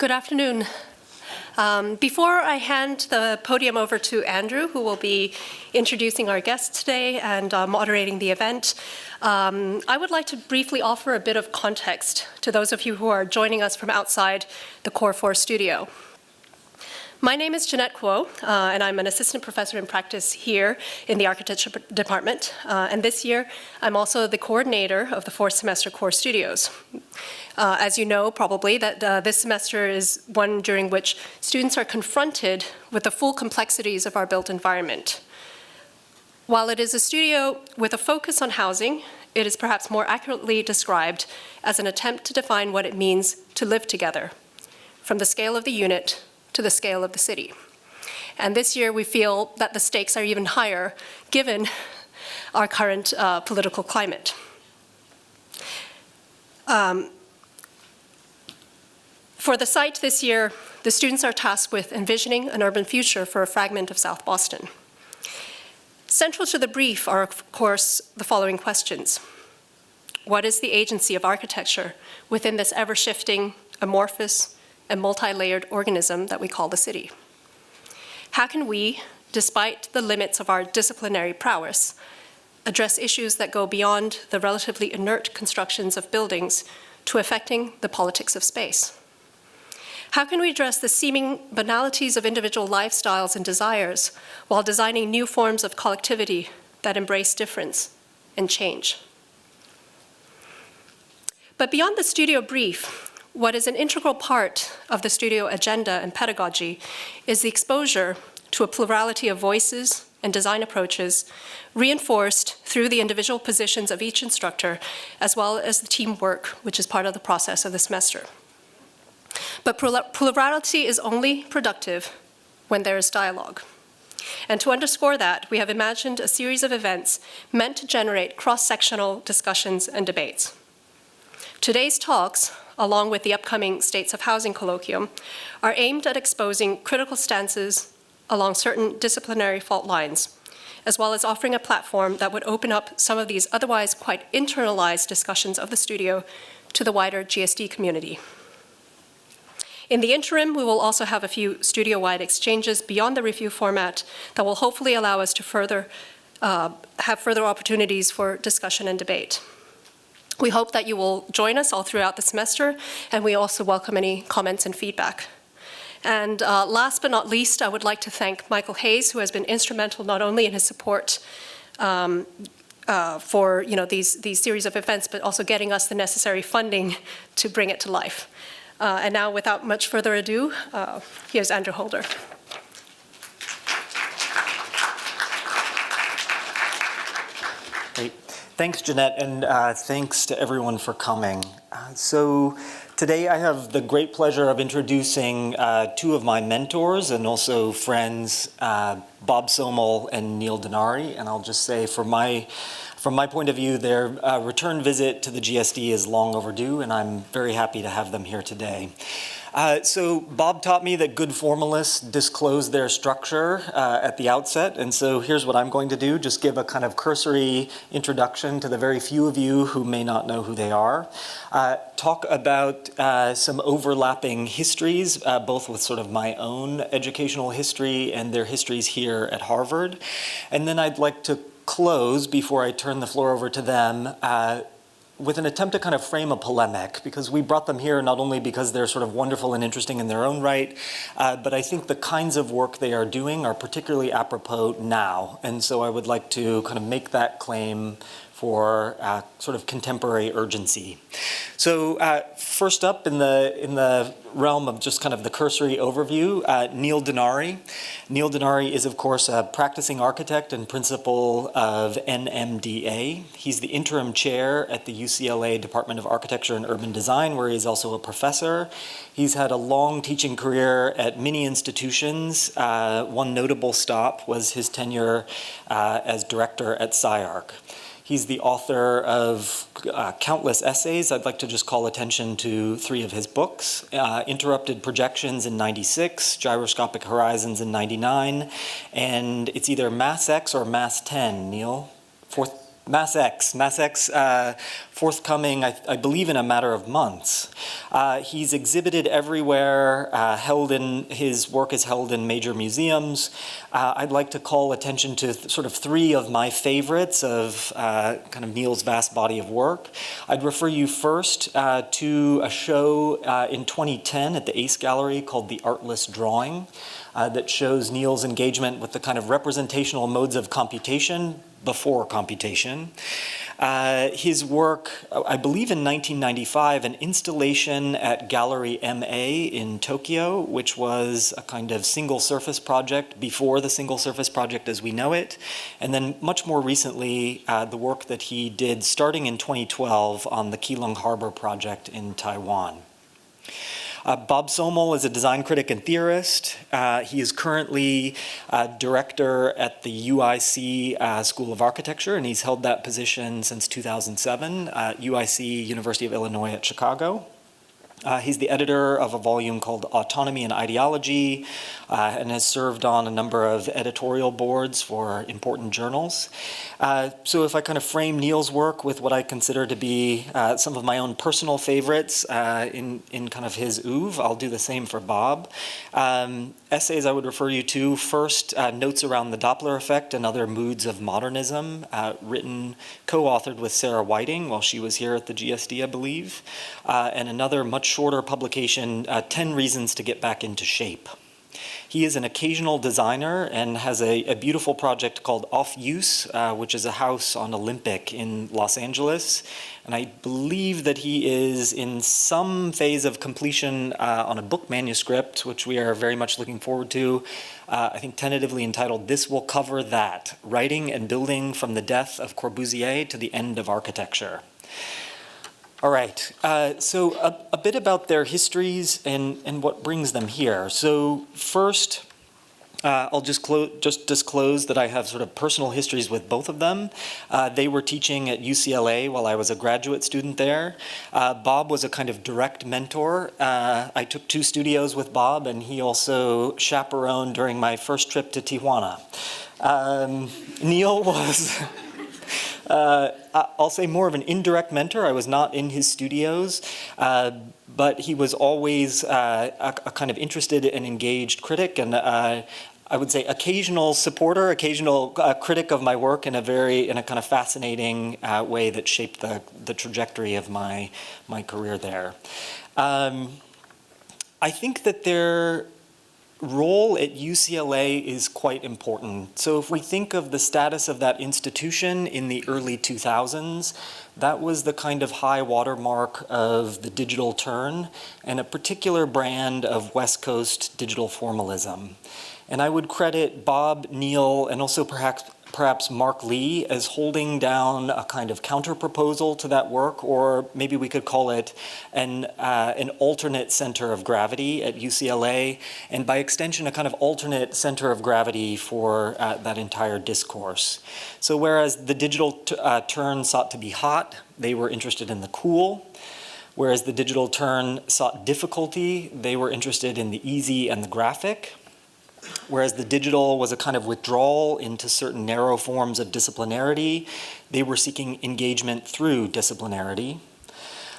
Good afternoon. Before I hand the podium over to Andrew, who will be introducing our guests today and moderating the event, I would like to briefly offer a bit of context to those of you who are joining us from outside the Core 4 studio. My name is Jeanette Kuo, and I'm an assistant professor in practice here in the architecture department. And this year, I'm also the coordinator of the fourth semester Core Studios. As you know, probably, that this semester is one during which students are confronted with the full complexities of our built environment. While it is a studio with a focus on housing, it is perhaps more accurately described as an attempt to define what it means to live together, from the scale of the unit to the scale of the city. And this year we feel that the stakes are even higher given our current political climate. For the site this year, the students are tasked with envisioning an urban future for a fragment of South Boston. Central to the brief are, of course, the following questions. What is the agency of architecture within this ever-shifting, amorphous, and multi-layered organism that we call the city? How can we, despite the limits of our disciplinary prowess, address issues that go beyond the relatively inert constructions of buildings to affecting the politics of space? How can we address the seeming banalities of individual lifestyles and desires while designing new forms of collectivity that embrace difference and change? But beyond the studio brief, what is an integral part of the studio agenda and pedagogy is the exposure to a plurality of voices and design approaches reinforced through the individual positions of each instructor, as well as the teamwork, which is part of the process of the semester. But plurality is only productive when there is dialogue. And to underscore that, we have imagined a series of events meant to generate cross-sectional discussions and debates. Today's talks, along with the upcoming States of Housing Colloquium, are aimed at exposing critical stances along certain disciplinary fault lines, as well as offering a platform that would open up some of these otherwise quite internalized discussions of the studio to the wider GSD community. In the interim, we will also have a few studio-wide exchanges beyond the review format that will hopefully allow us to have further opportunities for discussion and debate. We hope that you will join us all throughout the semester, and we also welcome any comments and feedback. And last but not least, I would like to thank Michael Hayes, who has been instrumental not only in his support for these series of events, but also getting us the necessary funding to bring it to life. And now, without much further ado, here's Andrew Holder. Great. Thanks, Jeanette, and thanks to everyone for coming. So today I have the great pleasure of introducing two of my mentors and also friends, Bob Somol and Neil Denari. And I'll just say from my point of view, their return visit to the GSD is long overdue, and I'm very happy to have them here today. So Bob taught me that good formalists disclose their structure at the outset, and so here's what I'm going to do, just give a kind of cursory introduction to the very few of you who may not know who they are, talk about some overlapping histories, both with sort of my own educational history and their histories here at Harvard, and then I'd like to close, before I turn the floor over to them, with an attempt to kind of frame a polemic, because we brought them here not only because they're sort of wonderful and interesting in their own right, but I think the kinds of work they are doing are particularly apropos now. And so I would like to kind of make that claim for sort of contemporary urgency. So first up in the realm of just kind of the cursory overview, Neil Denari. Neil Denari is, of course, a practicing architect and principal of NMDA. He's the interim chair at the UCLA Department of Architecture and Urban Design, where he's also a professor. He's had a long teaching career at many institutions. One notable stop was his tenure as director at SCI-Arc. He's the author of countless essays. I'd like to just call attention to three of his books: Interrupted Projections in '96, Gyroscopic Horizons in '99, and it's either Mass X or Mass 10, Neil? Mass X, forthcoming, I believe, in a matter of months. He's exhibited everywhere. His work is held in major museums. I'd like to call attention to sort of three of my favorites of kind of Neil's vast body of work. I'd refer you first to a show in 2010 at the Ace Gallery called The Artless Drawing that shows Neil's engagement with the kind of representational modes of computation before computation. His work, I believe in 1995, an installation at Gallery MA in Tokyo, which was a kind of single surface project before the single surface project as we know it. And then much more recently, the work that he did starting in 2012 on the Keelung Harbor project in Taiwan. Bob Somol is a design critic and theorist. He is currently director at the UIC School of Architecture, and he's held that position since 2007, UIC, University of Illinois at Chicago. He's the editor of a volume called Autonomy and Ideology, and has served on a number of editorial boards for important journals. So if I kind of frame Neil's work with what I consider to be some of my own personal favorites in kind of his oeuvre, I'll do the same for Bob. Essays I would refer you to, first, Notes Around the Doppler Effect and Other Moods of Modernism, written, co-authored with Sarah Whiting while she was here at the GSD, I believe, and another much shorter publication, 10 Reasons to Get Back into Shape. He is an occasional designer and has a beautiful project called Off Use, which is a house on Olympic in Los Angeles. And I believe that he is in some phase of completion on a book manuscript, which we are very much looking forward to. I think tentatively entitled, This Will Cover That, Writing and Building from the Death of Corbusier to the End of Architecture. All right, so a bit about their histories and what brings them here. So first, I'll just disclose that I have sort of personal histories with both of them. They were teaching at UCLA while I was a graduate student there. Bob was a kind of direct mentor. I took 2 studios with Bob, and he also chaperoned during my first trip to Tijuana. Neil was... I'll say more of an indirect mentor. I was not in his studios, but he was always a kind of interested and engaged critic, and I would say occasional supporter, occasional critic of my work in a kind of fascinating way that shaped the trajectory of my career there. I think that their role at UCLA is quite important. So if we think of the status of that institution in the early 2000s, that was the kind of high watermark of the digital turn and a particular brand of West Coast digital formalism. And I would credit Bob, Neil, and also perhaps Mark Lee as holding down a kind of counter-proposal to that work, or maybe we could call it an alternate center of gravity at UCLA, and by extension, a kind of alternate center of gravity for that entire discourse. So whereas the digital turn sought to be hot, they were interested in the cool. Whereas the digital turn sought difficulty, they were interested in the easy and the graphic. Whereas the digital was a kind of withdrawal into certain narrow forms of disciplinarity, they were seeking engagement through disciplinarity.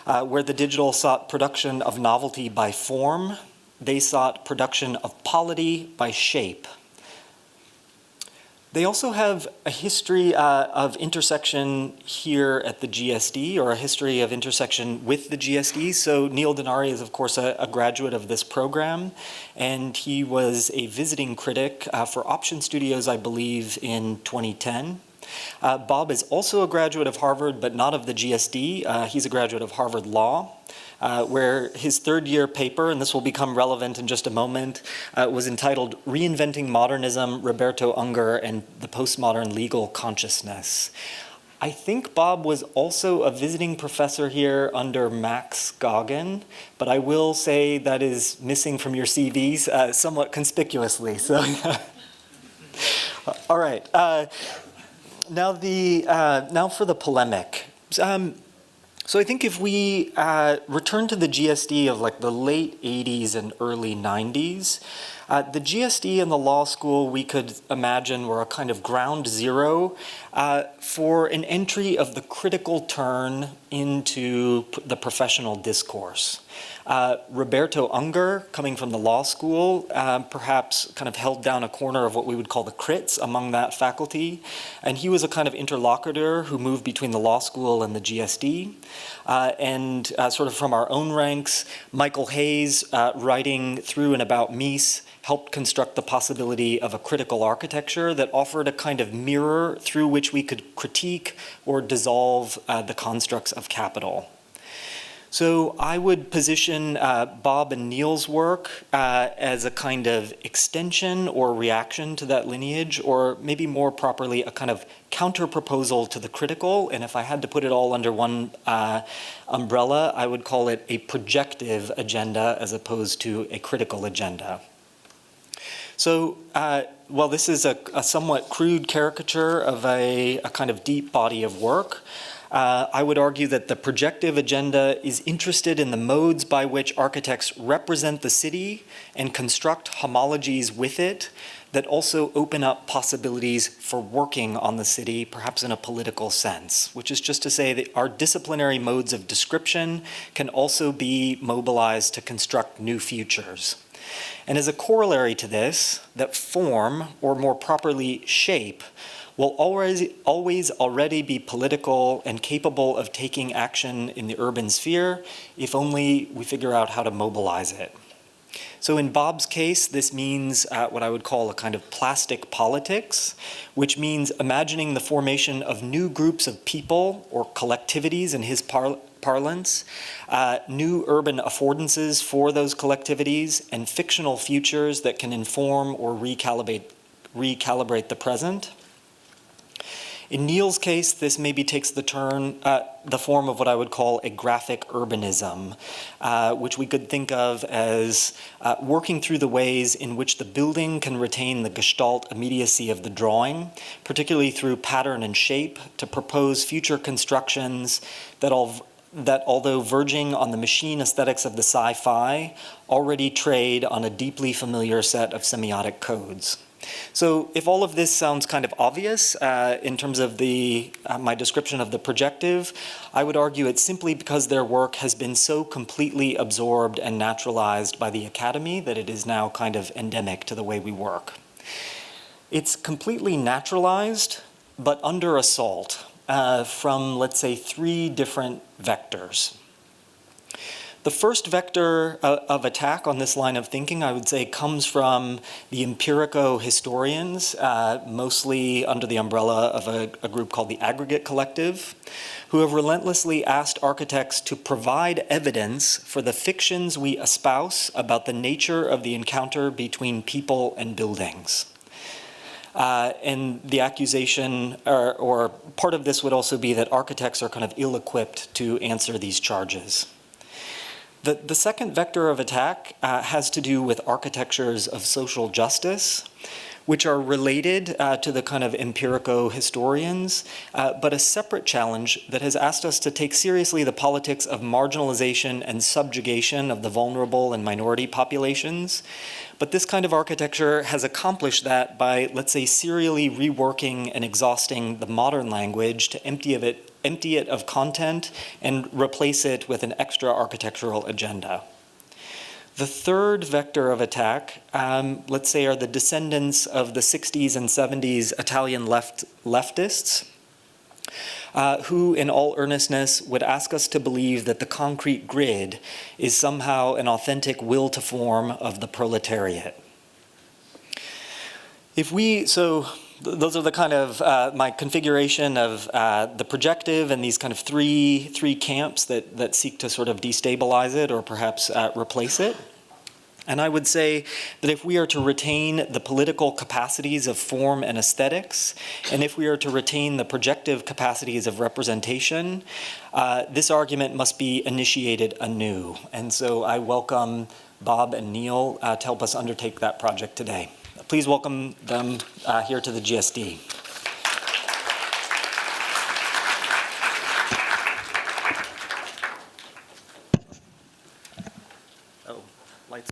Where the digital sought production of novelty by form, they sought production of polity by shape. They also have a history of intersection here at the GSD, or a history of intersection with the GSD. So Neil Denari is, of course, a graduate of this program, and he was a visiting critic for Option Studios, I believe, in 2010. Bob is also a graduate of Harvard, but not of the GSD. He's a graduate of Harvard Law. Where his third-year paper, and this will become relevant in just a moment, was entitled Reinventing Modernism, Roberto Unger and the Postmodern Legal Consciousness. I think Bob was also a visiting professor here under Max Goggin, but I will say that is missing from your CVs somewhat conspicuously. So, all right. Now for the polemic. So I think if we return to the GSD of like the late 80s and early 90s, The GSD and the law school, we could imagine, were a kind of ground zero for an entry of the critical turn into the professional discourse. Roberto Unger, coming from the law school, perhaps kind of held down a corner of what we would call the crits among that faculty. And he was a kind of interlocutor who moved between the law school and the GSD. And sort of from our own ranks, Michael Hayes, writing through and about Mies, helped construct the possibility of a critical architecture that offered a kind of mirror through which we could critique or dissolve the constructs of capital. So I would position Bob and Neil's work as a kind of extension or reaction to that lineage, or maybe more properly, a kind of counter-proposal to the critical. And if I had to put it all under one umbrella, I would call it a projective agenda as opposed to a critical agenda. So, while this is a somewhat crude caricature of a kind of deep body of work, I would argue that the projective agenda is interested in the modes by which architects represent the city and construct homologies with it that also open up possibilities for working on the city, perhaps in a political sense, which is just to say that our disciplinary modes of description can also be mobilized to construct new futures. And as a corollary to this, that form, or more properly shape, will always already be political and capable of taking action in the urban sphere if only we figure out how to mobilize it. So in Bob's case, this means what I would call a kind of plastic politics, which means imagining the formation of new groups of people or collectivities in his parlance, new urban affordances for those collectivities, and fictional futures that can inform or recalibrate the present. In Neil's case, this maybe takes the form of what I would call a graphic urbanism, which we could think of as working through the ways in which the building can retain the gestalt immediacy of the drawing, particularly through pattern and shape, to propose future constructions that although verging on the machine aesthetics of the sci-fi, already trade on a deeply familiar set of semiotic codes. So if all of this sounds kind of obvious in terms of my description of the projective, I would argue it's simply because their work has been so completely absorbed and naturalized by the academy that it is now kind of endemic to the way we work. It's completely naturalized, but under assault from, let's say, 3 different vectors. The first vector of attack on this line of thinking, I would say, comes from the empirico-historians, mostly under the umbrella of a group called the Aggregate Collective, who have relentlessly asked architects to provide evidence for the fictions we espouse about the nature of the encounter between people and buildings. And the accusation, or part of this would also be that architects are kind of ill-equipped to answer these charges. The second vector of attack has to do with architectures of social justice, which are related to the kind of empirico-historians, but a separate challenge that has asked us to take seriously the politics of marginalization and subjugation of the vulnerable and minority populations. But this kind of architecture has accomplished that by, let's say, serially reworking and exhausting the modern language to empty it of content and replace it with an extra architectural agenda. The third vector of attack, let's say, are the descendants of the 60s and 70s Italian leftists, who, in all earnestness, would ask us to believe that the concrete grid is somehow an authentic will to form of the proletariat. Those are the kind of my configuration of the projective and these kind of three camps that seek to sort of destabilize it or perhaps replace it. And I would say that if we are to retain the political capacities of form and aesthetics, and if we are to retain the projective capacities of representation, this argument must be initiated anew. And so I welcome Bob and Neil to help us undertake that project today. Please welcome them here to the GSD. Oh, lights.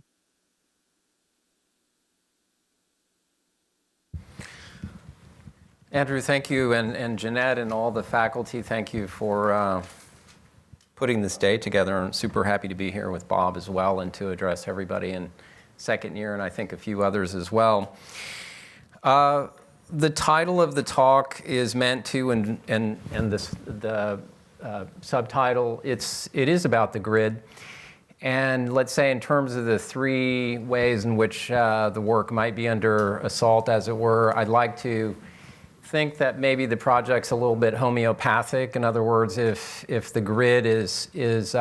Andrew, thank you, and Jeanette and all the faculty, thank you for putting this day together. I'm super happy to be here with Bob as well and to address everybody in second year and I think a few others as well. The title of the talk is meant to, and the subtitle, it is about the grid. And let's say in terms of the three ways in which the work might be under assault, as it were, I'd like to think that maybe the project's a little bit homeopathic. In other words, if the grid is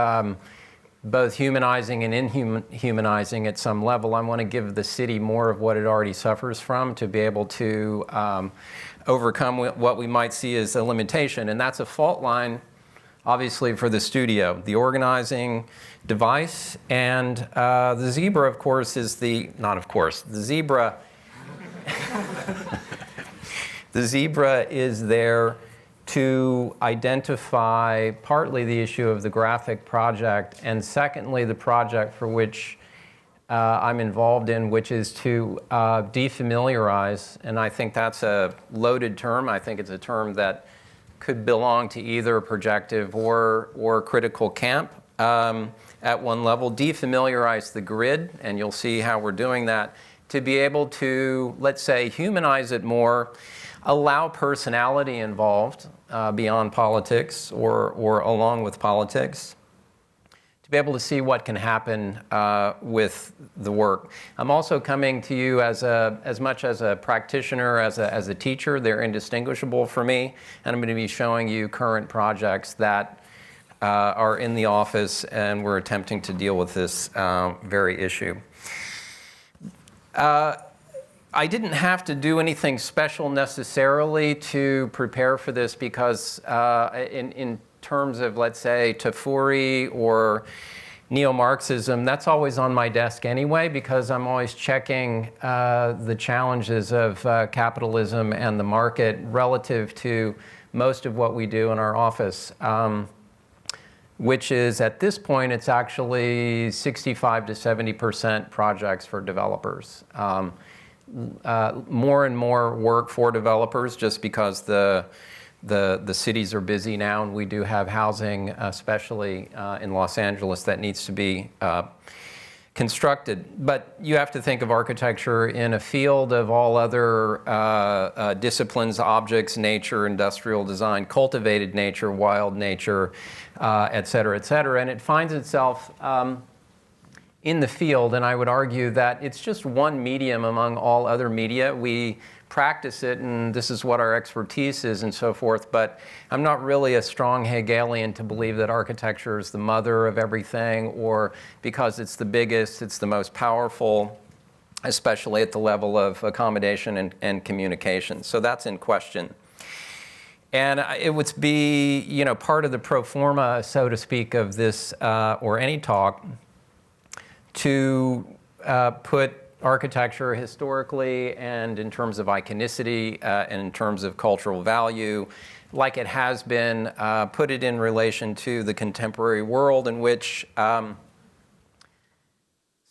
both humanizing and inhumanizing at some level, I want to give the city more of what it already suffers from to be able to overcome what we might see as a limitation. And that's a fault line, obviously, for the studio. The organizing device and the zebra, of course, is the zebra. The zebra is there to identify partly the issue of the graphic project, and secondly, the project for which I'm involved in, which is to defamiliarize, and I think that's a loaded term. I think it's a term that could belong to either projective or critical camp at one level. Defamiliarize the grid, and you'll see how we're doing that, to be able to, let's say, humanize it more, allow personality involved beyond politics or along with politics, to be able to see what can happen with the work. I'm also coming to you as much as a practitioner, as a teacher. They're indistinguishable for me, and I'm going to be showing you current projects that are in the office, and we're attempting to deal with this very issue. I didn't have to do anything special necessarily to prepare for this because in terms of, let's say, Tafuri or neo-Marxism, that's always on my desk anyway because I'm always checking the challenges of capitalism and the market relative to most of what we do in our office, which is, at this point, it's actually 65 to 70% projects for developers. More and more work for developers just because the cities are busy now, and we do have housing, especially in Los Angeles, that needs to be constructed. But you have to think of architecture in a field of all other disciplines, objects, nature, industrial design, cultivated nature, wild nature, et cetera, and it finds itself in the field, and I would argue that it's just one medium among all other media. We practice it, and this is what our expertise is and so forth, but I'm not really a strong Hegelian to believe that architecture is the mother of everything, or because it's the biggest, it's the most powerful, especially at the level of accommodation and communication. So that's in question. And it would be, part of the pro forma, so to speak, of this or any talk, to put architecture historically and in terms of iconicity and in terms of cultural value, like it has been, put it in relation to the contemporary world in which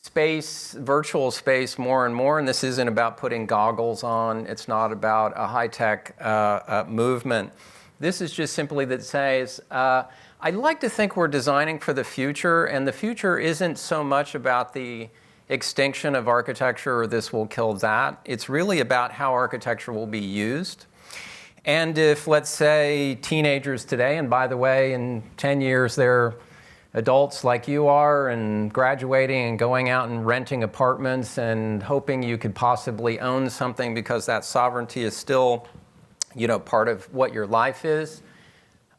space, virtual space more and more, and this isn't about putting goggles on, it's not about a high-tech movement. This is just simply that says, I'd like to think we're designing for the future, and the future isn't so much about the extinction of architecture or this will kill that. It's really about how architecture will be used. And if, let's say, teenagers today, and by the way, in 10 years they're adults like you are and graduating and going out and renting apartments and hoping you could possibly own something because that sovereignty is still, part of what your life is.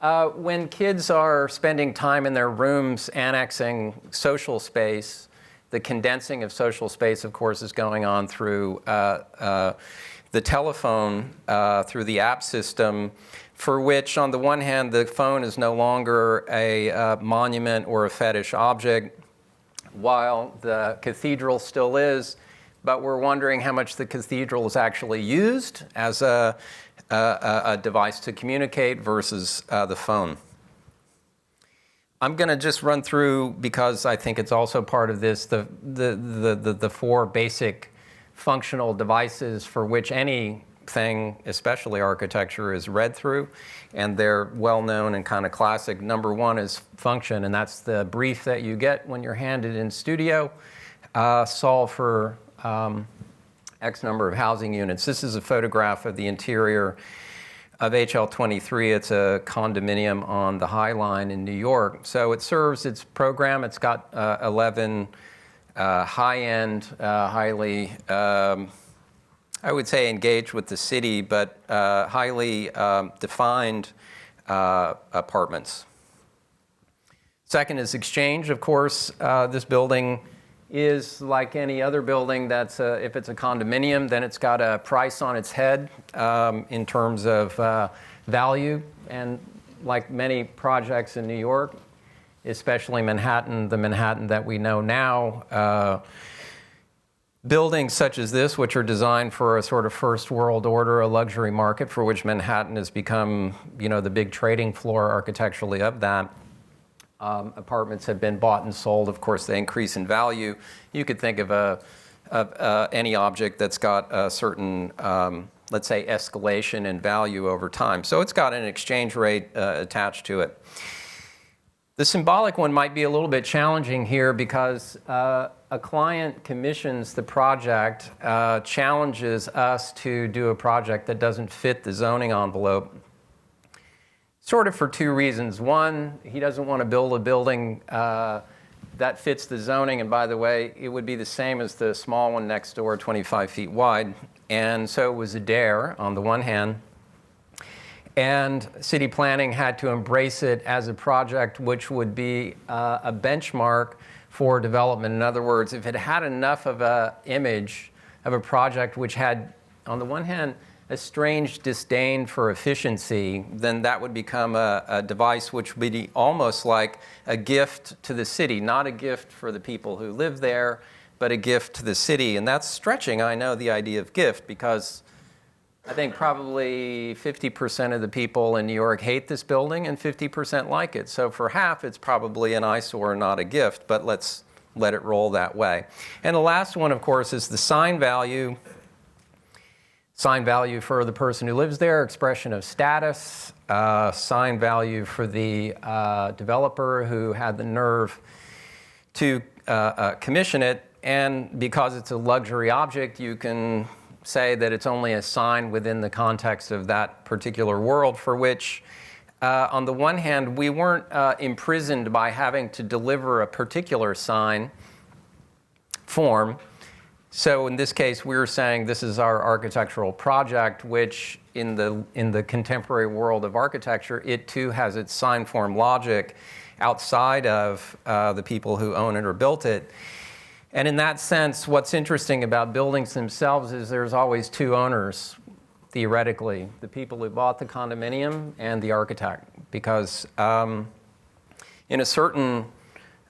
When kids are spending time in their rooms annexing social space, the condensing of social space, of course, is going on through the telephone, through the app system, for which, on the one hand, the phone is no longer a monument or a fetish object, while the cathedral still is, but we're wondering how much the cathedral is actually used as a device to communicate versus the phone. I'm going to just run through, because I think it's also part of this, the four basic functional devices for which any thing, especially architecture, is read through, and they're well known and kind of classic. Number one is function, and that's the brief that you get when you're handed in studio. Solve for X number of housing units. This is a photograph of the interior of HL23. It's a condominium on the High Line in New York. So it serves its program. It's got 11 high-end, highly, I would say engaged with the city, but highly defined apartments. Second is exchange. Of course, this building is like any other building that's, if it's a condominium, then it's got a price on its head in terms of value. And like many projects in New York, especially Manhattan, the Manhattan that we know now, buildings such as this, which are designed for a sort of first world order, a luxury market for which Manhattan has become, the big trading floor architecturally of that. Apartments have been bought and sold. Of course, they increase in value. You could think of any object that's got a certain, let's say, escalation in value over time. So it's got an exchange rate attached to it. The symbolic one might be a little bit challenging here because a client commissions the project, challenges us to do a project that doesn't fit the zoning envelope. Sort of for two reasons. One, he doesn't want to build a building that fits the zoning, and by the way, it would be the same as the small one next door, 25 feet wide. And so it was a dare on the one hand. And city planning had to embrace it as a project which would be a benchmark for development. In other words, if it had enough of an image of a project which had, on the one hand, a strange disdain for efficiency, then that would become a device which would be almost like a gift to the city, not a gift for the people who live there, but a gift to the city. And that's stretching, I know, the idea of gift, because I think probably 50% of the people in New York hate this building and 50% like it. So for half, it's probably an eyesore, not a gift, but let's let it roll that way. And the last one, of course, is the sign value. Sign value for the person who lives there, expression of status, sign value for the developer who had the nerve to commission it. And because it's a luxury object, you can say that it's only a sign within the context of that particular world, for which, on the one hand, we weren't imprisoned by having to deliver a particular sign form. So in this case, we were saying this is our architectural project, which in the contemporary world of architecture, it too has its sign form logic outside of the people who own it or built it. And in that sense, what's interesting about buildings themselves is there's always two owners, theoretically, the people who bought the condominium and the architect. Because in a certain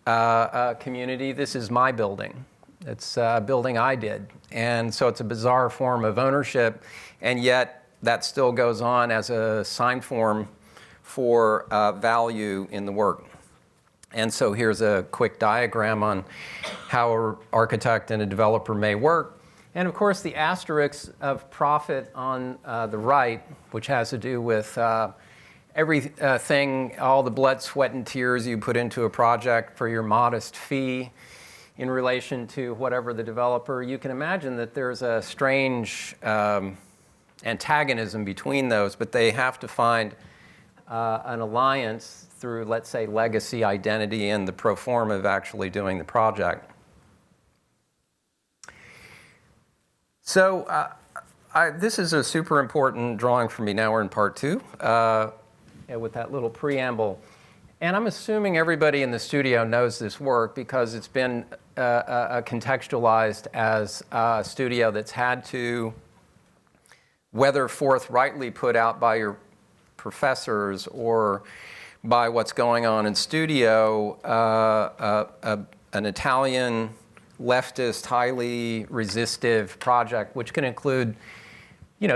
community, this is my building. It's a building I did. And so it's a bizarre form of ownership, and yet that still goes on as a sign form for value in the work. And so here's a quick diagram on how an architect and a developer may work. And of course, the asterisk of profit on the right, which has to do with everything, all the blood, sweat, and tears you put into a project for your modest fee in relation to whatever the developer. You can imagine that there's a strange antagonism between those, but they have to find an alliance through, let's say, legacy, identity, and the pro forma of actually doing the project. So this is a super important drawing for me. Now we're in part two with that little preamble. And I'm assuming everybody in the studio knows this work because it's been contextualized as a studio that's had to, whether forthrightly put out by your professors or by what's going on in studio, an Italian leftist, highly resistive project, which can include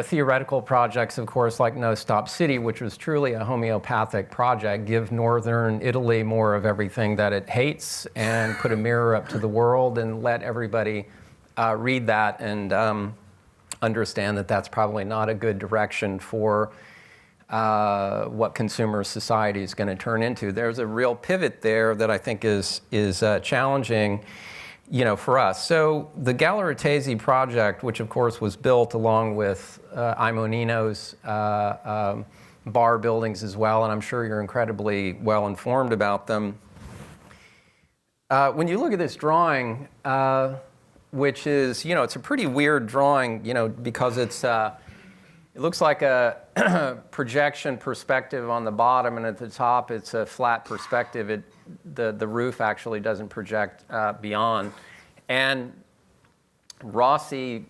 theoretical projects, of course, like No Stop City, which was truly a homeopathic project, give northern Italy more of everything that it hates and put a mirror up to the world and let everybody read that and understand that that's probably not a good direction for what consumer society is going to turn into. There's a real pivot there that I think is challenging, for us. So the Galleratesi project, which of course was built along with Imonino's bar buildings as well, and I'm sure you're incredibly well informed about them. When you look at this drawing, which is, it's a pretty weird drawing, because it looks like a projection perspective on the bottom, and at the top it's a flat perspective. The roof actually doesn't project beyond. And Rossi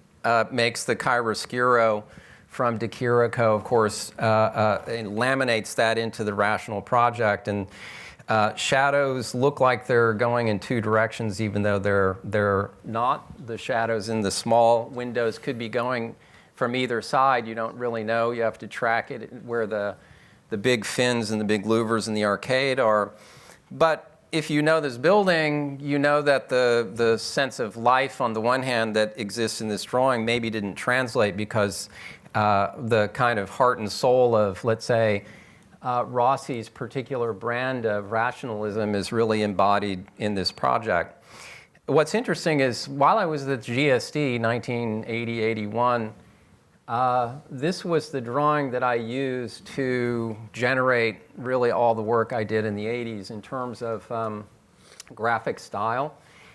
makes the chiaroscuro from De Chirico, of course, and laminates that into the rational project. And shadows look like they're going in two directions, even though they're not. The shadows in the small windows could be going from either side. You don't really know. You have to track it where the big fins and the big louvers in the arcade are. But if you know this building, you know that the sense of life on the one hand that exists in this drawing maybe didn't translate because the kind of heart and soul of, let's say, Rossi's particular brand of rationalism is really embodied in this project. What's interesting is while I was at GSD 1980-81, this was the drawing that I used to generate really all the work I did in the 80s in terms of graphic style.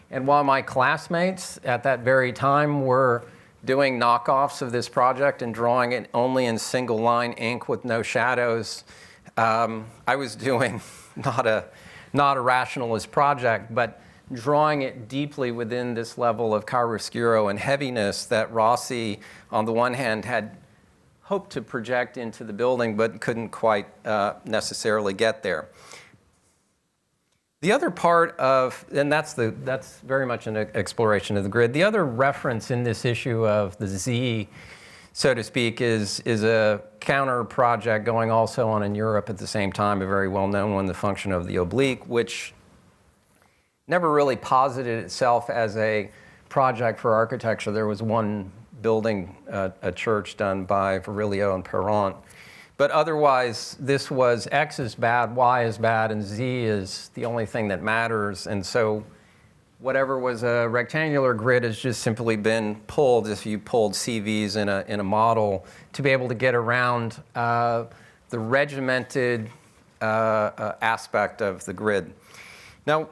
And while my classmates at that very time were doing knockoffs of this project and drawing it only in single line ink with no shadows, I was doing not a rationalist project, but drawing it deeply within this level of chiaroscuro and heaviness that Rossi, on the one hand, had hoped to project into the building, but couldn't quite necessarily get there. The other part of, and that's very much an exploration of the grid. The other reference in this issue of the Z, so to speak, is a counter project going also on in Europe at the same time, a very well-known one, the function of the oblique, which never really posited itself as a project for architecture. There was one building, a church done by Virilio and Perron. But otherwise, this was X is bad, Y is bad, and Z is the only thing that matters. And so whatever was a rectangular grid has just simply been pulled, if you pulled CVs in a model, to be able to get around the regimented aspect of the grid. Now,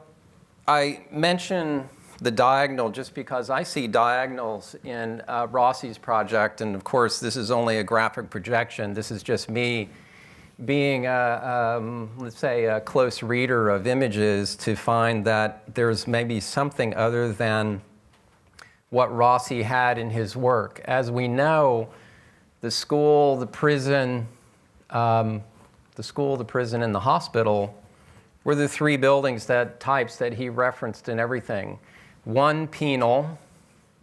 I mention the diagonal just because I see diagonals in Rossi's project, and of course this is only a graphic projection. This is just me being, let's say, a close reader of images to find that there's maybe something other than what Rossi had in his work. As we know, the school, the prison, and the hospital were the three buildings types that he referenced in everything. One, penal.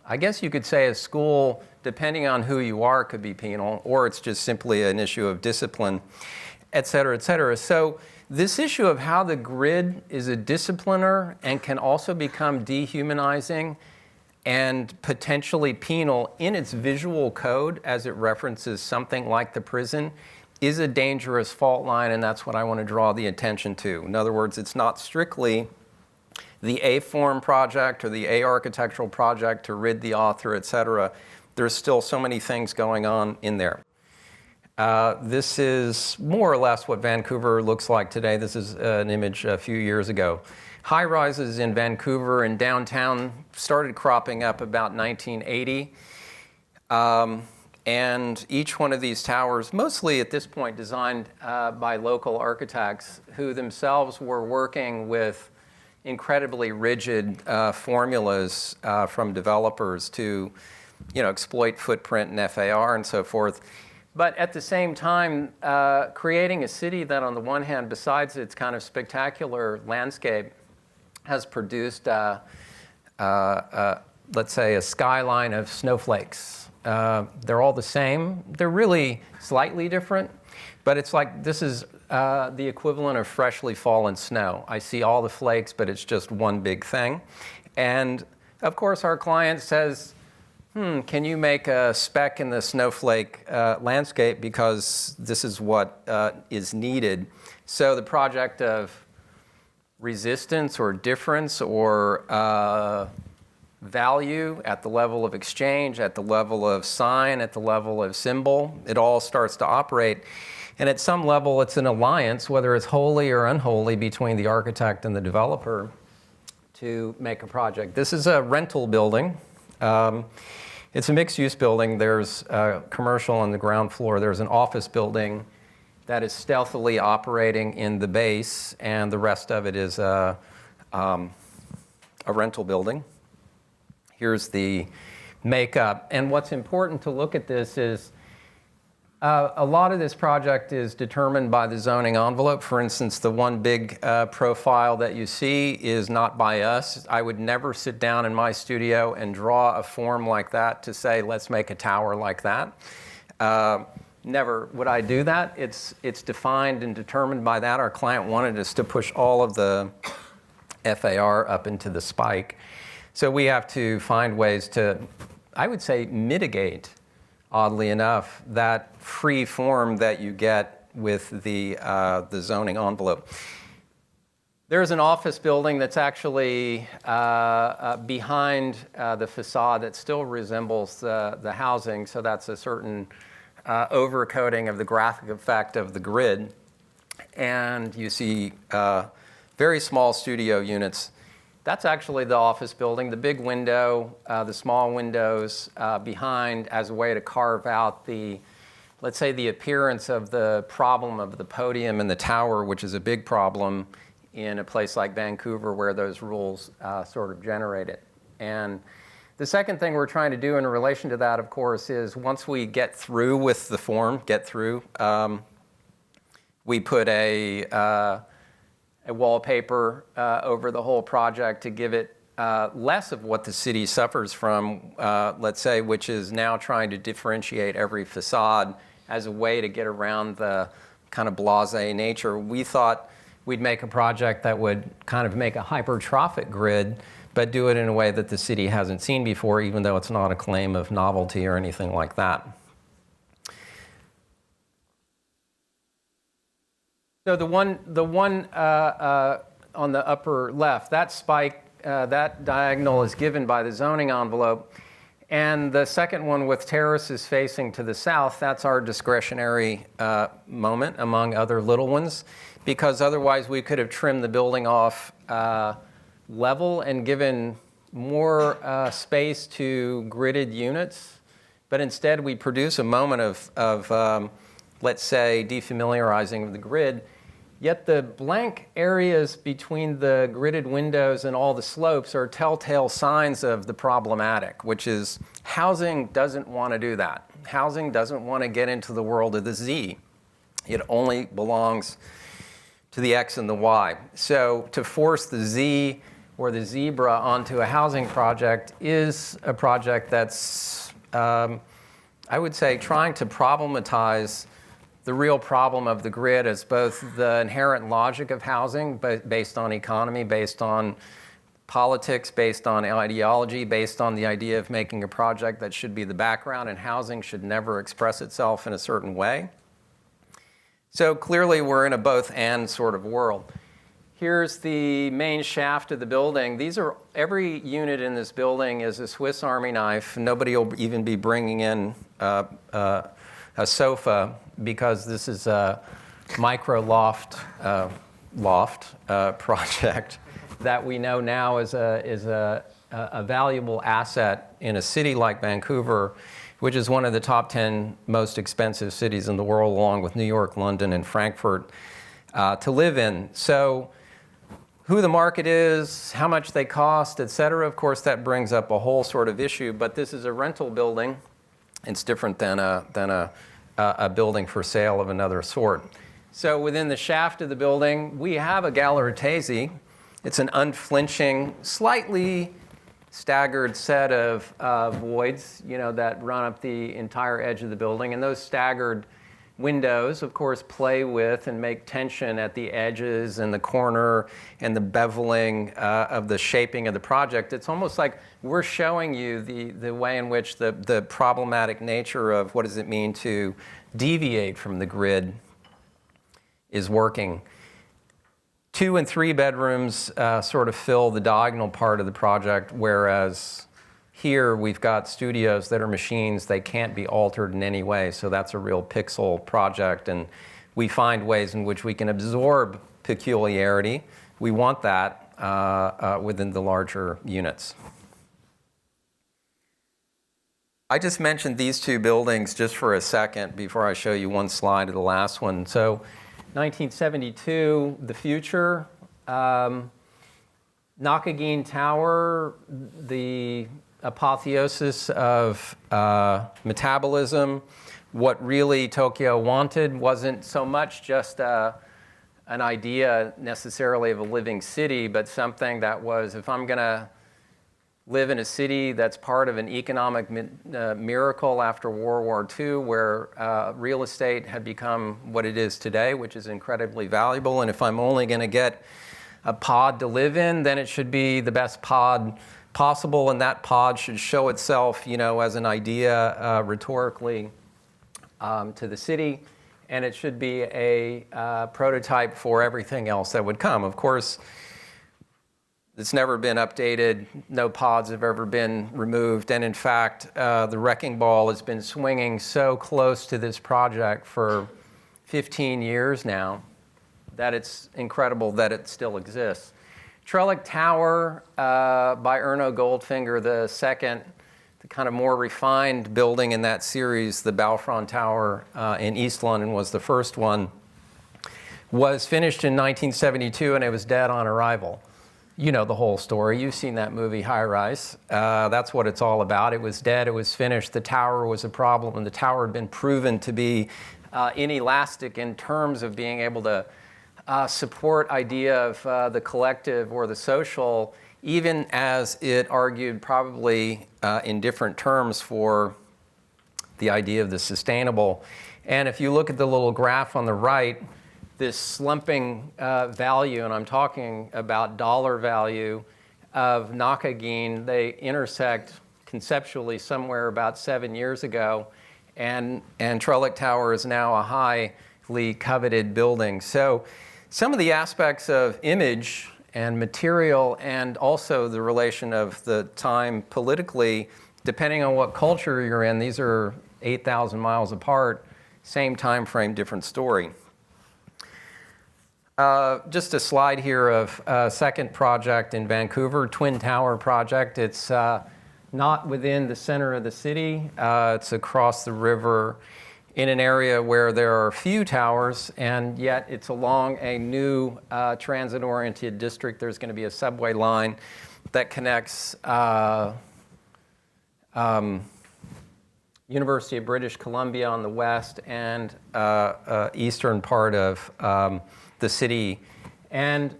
I guess you could say a school, depending on who you are, could be penal, or it's just simply an issue of discipline, et cetera, et cetera. So this issue of how the grid is a discipliner and can also become dehumanizing and potentially penal in its visual code as it references something like the prison is a dangerous fault line, and that's what I want to draw the attention to. In other words, it's not strictly the A-form project or the A-architectural project to rid the author, et cetera. There's still so many things going on in there. This is more or less what Vancouver looks like today. This is an image a few years ago. High-rises in Vancouver and downtown started cropping up about 1980. And each one of these towers, mostly at this point designed by local architects who themselves were working with incredibly rigid formulas from developers to exploit footprint and FAR and so forth. But at the same time, creating a city that on the one hand, besides its kind of spectacular landscape, has produced, let's say, a skyline of snowflakes. They're all the same. They're really slightly different, but it's like this is the equivalent of freshly fallen snow. I see all the flakes, but it's just one big thing. And of course, our client says, can you make a speck in the snowflake landscape because this is what is needed? So the project of resistance or difference or value at the level of exchange, at the level of sign, at the level of symbol, it all starts to operate. And at some level, it's an alliance, whether it's holy or unholy, between the architect and the developer to make a project. This is a rental building. It's a mixed-use building. There's commercial on the ground floor. There's an office building that is stealthily operating in the base, and the rest of it is a rental building. Here's the makeup. And what's important to look at this is a lot of this project is determined by the zoning envelope. For instance, the one big profile that you see is not by us. I would never sit down in my studio and draw a form like that to say, let's make a tower like that. Never would I do that. It's defined and determined by that. Our client wanted us to push all of the FAR up into the spike. So we have to find ways to, I would say, mitigate, oddly enough, that free form that you get with the zoning envelope. There's an office building that's actually behind the facade that still resembles the housing, so that's a certain overcoating of the graphic effect of the grid. And you see very small studio units. That's actually the office building. The big window, the small windows behind as a way to carve out the, let's say, the appearance of the problem of the podium and the tower, which is a big problem in a place like Vancouver where those rules sort of generate it. And the second thing we're trying to do in relation to that, of course, is once we get through with the form, we put a wallpaper over the whole project to give it less of what the city suffers from, let's say, which is now trying to differentiate every facade as a way to get around the kind of blasé nature. We thought we'd make a project that would kind of make a hypertrophic grid, but do it in a way that the city hasn't seen before, even though it's not a claim of novelty or anything like that. So the one on the upper left, that spike, that diagonal is given by the zoning envelope. And the second one with terraces facing to the south, that's our discretionary moment among other little ones, because otherwise we could have trimmed the building off level and given more space to gridded units. But instead we produce a moment of let's say, defamiliarizing of the grid. Yet the blank areas between the gridded windows and all the slopes are telltale signs of the problematic, which is housing doesn't want to do that. Housing doesn't want to get into the world of the Z. It only belongs to the X and the Y. So to force the Z or the zebra onto a housing project is a project that's, I would say, trying to problematize the real problem of the grid as both the inherent logic of housing, but based on economy, based on politics, based on ideology, based on the idea of making a project that should be the background, and housing should never express itself in a certain way. So clearly we're in a both-and sort of world. Here's the main shaft of the building. Every unit in this building is a Swiss Army knife. Nobody will even be bringing in a sofa, because this is a micro loft project that we know now is a valuable asset in a city like Vancouver, which is one of the top 10 most expensive cities in the world, along with New York, London, and Frankfurt, to live in. So who the market is, how much they cost, et cetera, of course, that brings up a whole sort of issue. But this is a rental building. It's different than a building for sale of another sort. So within the shaft of the building, we have a Galleritesi. It's an unflinching, slightly staggered set of voids, that run up the entire edge of the building. And those staggered windows, of course, play with and make tension at the edges and the corner and the beveling of the shaping of the project. It's almost like we're showing you the way in which the problematic nature of what does it mean to deviate from the grid is working. 2 and 3 bedrooms sort of fill the diagonal part of the project, whereas here we've got studios that are machines. They can't be altered in any way, so that's a real pixel project, and we find ways in which we can absorb peculiarity. We want that within the larger units. I just mentioned these 2 buildings just for a second before I show you one slide of the last one. So 1972, the future. Nakagin Tower, the apotheosis of metabolism. What really Tokyo wanted wasn't so much just an idea necessarily of a living city, but something that was, if I'm going to live in a city that's part of an economic miracle after World War II, where real estate had become what it is today, which is incredibly valuable. And if I'm only going to get a pod to live in, then it should be the best pod possible, and that pod should show itself, as an idea rhetorically to the city, and it should be a prototype for everything else that would come. Of course, it's never been updated. No pods have ever been removed. And in fact, the wrecking ball has been swinging so close to this project for 15 years now that it's incredible that it still exists. Trellick Tower by Erno Goldfinger, the second, the kind of more refined building in that series. The Balfron Tower in East London was the first one. Was finished in 1972, and it was dead on arrival. You know the whole story. You've seen that movie, High Rise. That's what it's all about. It was dead. It was finished. The tower was a problem, and the tower had been proven to be inelastic in terms of being able to support idea of the collective or the social, even as it argued probably in different terms for the idea of the sustainable. And if you look at the little graph on the right, this slumping value, and I'm talking about dollar value of Nakagin, they intersect conceptually somewhere about 7 years ago, and Trellick Tower is now a highly coveted building. So some of the aspects of image and material, and also the relation of the time politically, depending on what culture you're in, these are 8,000 miles apart, same time frame, different story. Just a slide here of a second project in Vancouver, Twin Tower project. It's not within the center of the city. It's across the river in an area where there are few towers, and yet it's along a new transit-oriented district. There's going to be a subway line that connects University of British Columbia on the west and eastern part of the city. And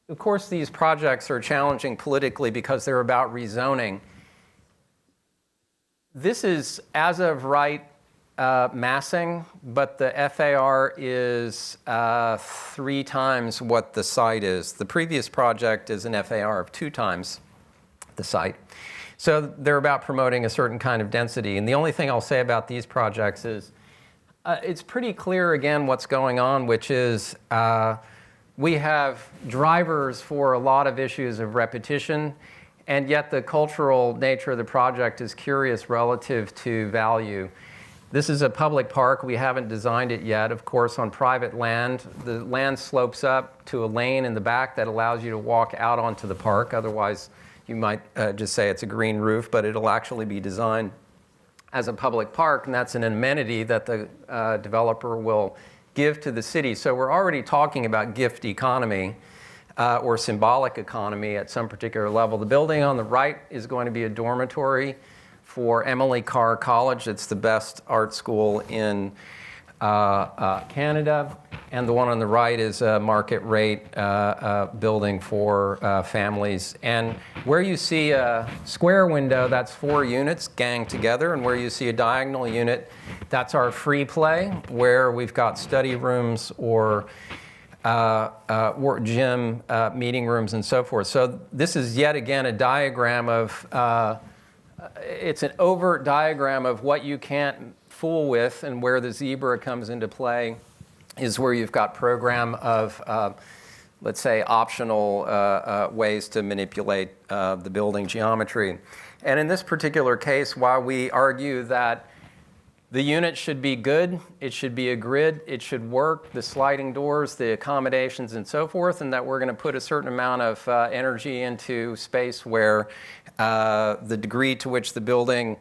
of course, these projects are challenging politically because they're about rezoning. This is, as of right, massing, but the FAR is 3 times what the site is. The previous project is an FAR of 2 times the site. So they're about promoting a certain kind of density. And the only thing I'll say about these projects is it's pretty clear, again, what's going on, which is we have drivers for a lot of issues of repetition, and yet the cultural nature of the project is curious relative to value. This is a public park. We haven't designed it yet. Of course, on private land, the land slopes up to a lane in the back that allows you to walk out onto the park. Otherwise, you might just say it's a green roof, but it'll actually be designed as a public park, and that's an amenity that the developer will give to the city. So we're already talking about gift economy or symbolic economy at some particular level. The building on the right is going to be a dormitory for Emily Carr College. It's the best art school in Canada. And the one on the right is a market rate building for families. And where you see a square window, that's 4 units ganged together. And where you see a diagonal unit, That's our free play, where we've got study rooms or work gym, meeting rooms, and so forth. So this is yet again a diagram of, it's an overt diagram of what you can't fool with, and where the zebra comes into play is where you've got program of, let's say, optional ways to manipulate the building geometry. And in this particular case, while we argue that the unit should be good, it should be a grid, it should work, the sliding doors, the accommodations, and so forth, and that we're going to put a certain amount of energy into space where the degree to which the building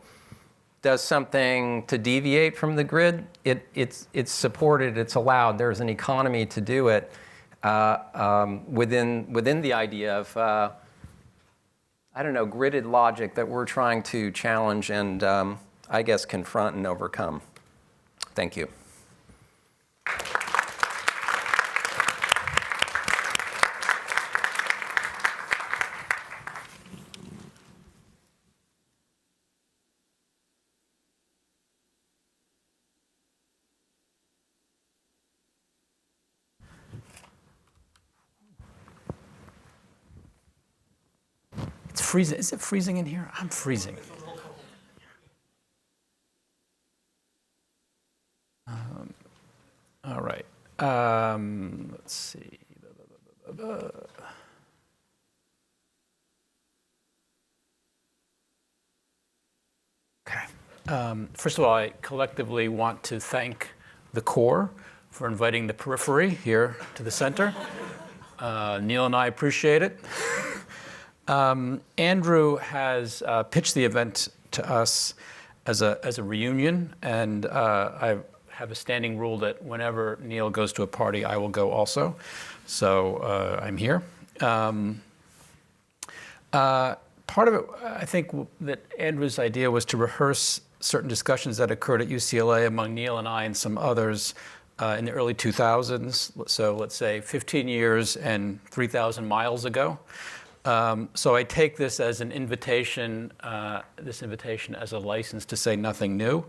does something to deviate from the grid, it's supported, it's allowed. There's an economy to do it within the idea of, I don't know, gridded logic that we're trying to challenge and I guess confront and overcome. Thank you. It's freezing. Is it freezing in here? I'm freezing. All right. Let's see. Okay. First of all, I collectively want to thank the core for inviting the periphery here to the center. Neil and I appreciate it. Andrew has pitched the event to us as a reunion, and I have a standing rule that whenever Neil goes to a party, I will go also. So I'm here. Part of it, I think, that Andrew's idea was to rehearse certain discussions that occurred at UCLA among Neil and I and some others in the early 2000s. So let's say 15 years and 3,000 miles ago. So I take this as an invitation, as a license to say nothing new.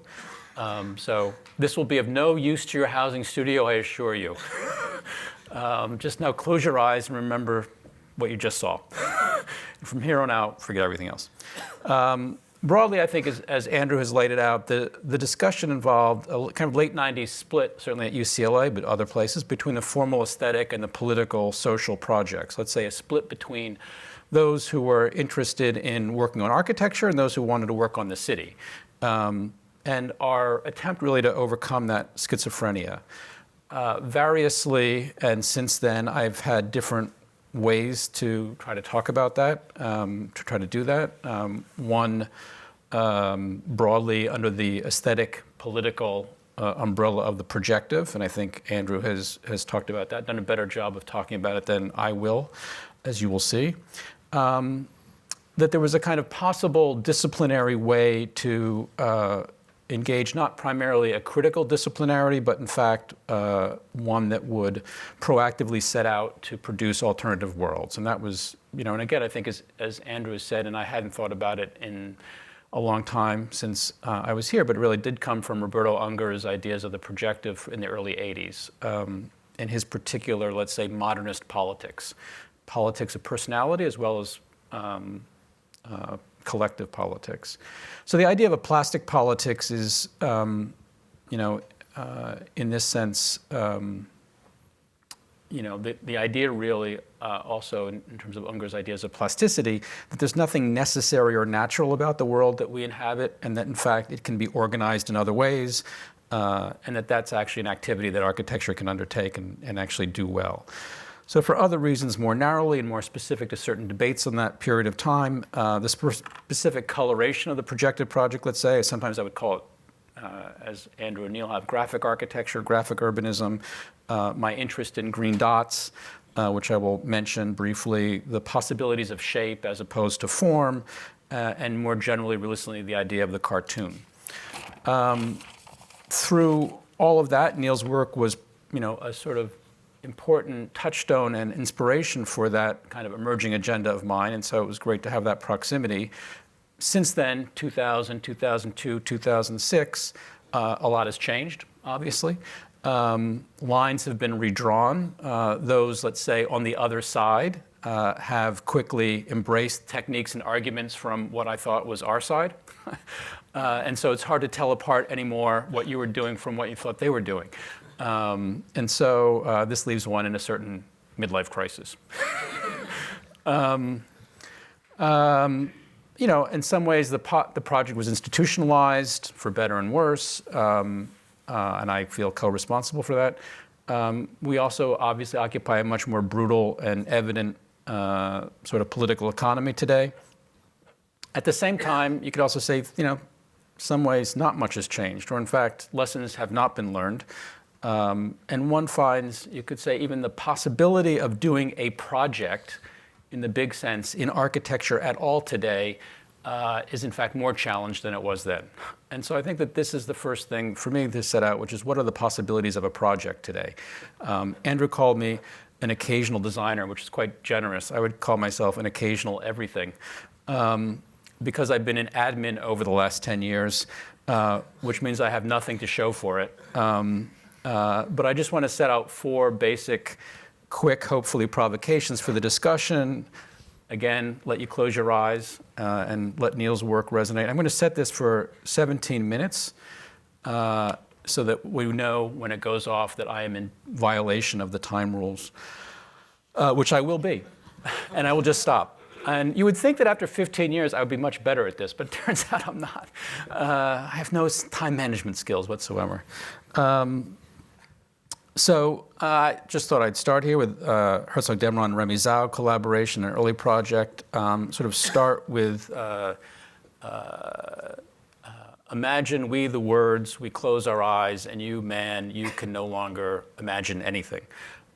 So this will be of no use to your housing studio, I assure you. Just now close your eyes and remember what you just saw. From here on out, forget everything else. Broadly, I think, as Andrew has laid it out, the discussion involved a kind of late 90s split, certainly at UCLA, but other places, between the formal aesthetic and the political social projects. Let's say a split between those who were interested in working on architecture and those who wanted to work on the city. And our attempt really to overcome that schizophrenia. Variously, and since then, I've had different ways to try to talk about that, to try to do that. One, broadly under the aesthetic political umbrella of the projective, and I think Andrew has talked about that, done a better job of talking about it than I will, as you will see. That there was a kind of possible disciplinary way to engage not primarily a critical disciplinarity, but in fact one that would proactively set out to produce alternative worlds. And that was, and again, I think as Andrew has said, and I hadn't thought about it in a long time since I was here, but it really did come from Roberto Unger's ideas of the projective in the early 80s, and his particular, let's say, modernist politics of personality as well as collective politics. So the idea of a plastic politics is, in this sense, the idea really also in terms of Unger's ideas of plasticity, that there's nothing necessary or natural about the world that we inhabit, and that in fact it can be organized in other ways, and that's actually an activity that architecture can undertake and actually do well. So for other reasons, more narrowly and more specific to certain debates on that period of time, the specific coloration of the projected project, let's say, sometimes I would call it, as Andrew and Neil have, graphic architecture, graphic urbanism, my interest in green dots, which I will mention briefly, the possibilities of shape as opposed to form, and more generally, recently, the idea of the cartoon. Through all of that, Neil's work was, a sort of important touchstone and inspiration for that kind of emerging agenda of mine, and so it was great to have that proximity. Since then, 2000, 2002, 2006, a lot has changed, obviously. Lines have been redrawn. Those, let's say, on the other side have quickly embraced techniques and arguments from what I thought was our side. And so it's hard to tell apart anymore what you were doing from what you thought they were doing. And so this leaves one in a certain midlife crisis. You know, in some ways, the project was institutionalized, for better and worse, and I feel co-responsible for that. We also obviously occupy a much more brutal and evident sort of political economy today. At the same time, you could also say, you know, some ways not much has changed, or in fact, lessons have not been learned. And one finds, you could say, even the possibility of doing a project in the big sense in architecture at all today is in fact more challenged than it was then. And so I think that this is the first thing for me to set out, which is what are the possibilities of a project today? Andrew called me an occasional designer, which is quite generous. I would call myself an occasional everything. Because I've been an admin over the last 10 years, which means I have nothing to show for it. But I just want to set out 4 basic, quick, hopefully, provocations for the discussion. Again, let you close your eyes and let Neil's work resonate. I'm going to set this for 17 minutes so that we know when it goes off that I am in violation of the time rules, which I will be, and I will just stop. And you would think that after 15 years, I would be much better at this, but it turns out I'm not. I have no time management skills whatsoever. So I just thought I'd start here with Herzog Demeron and Remy Zhao collaboration, an early project. Sort of start with imagine we the words, we close our eyes, and you, man, you can no longer imagine anything.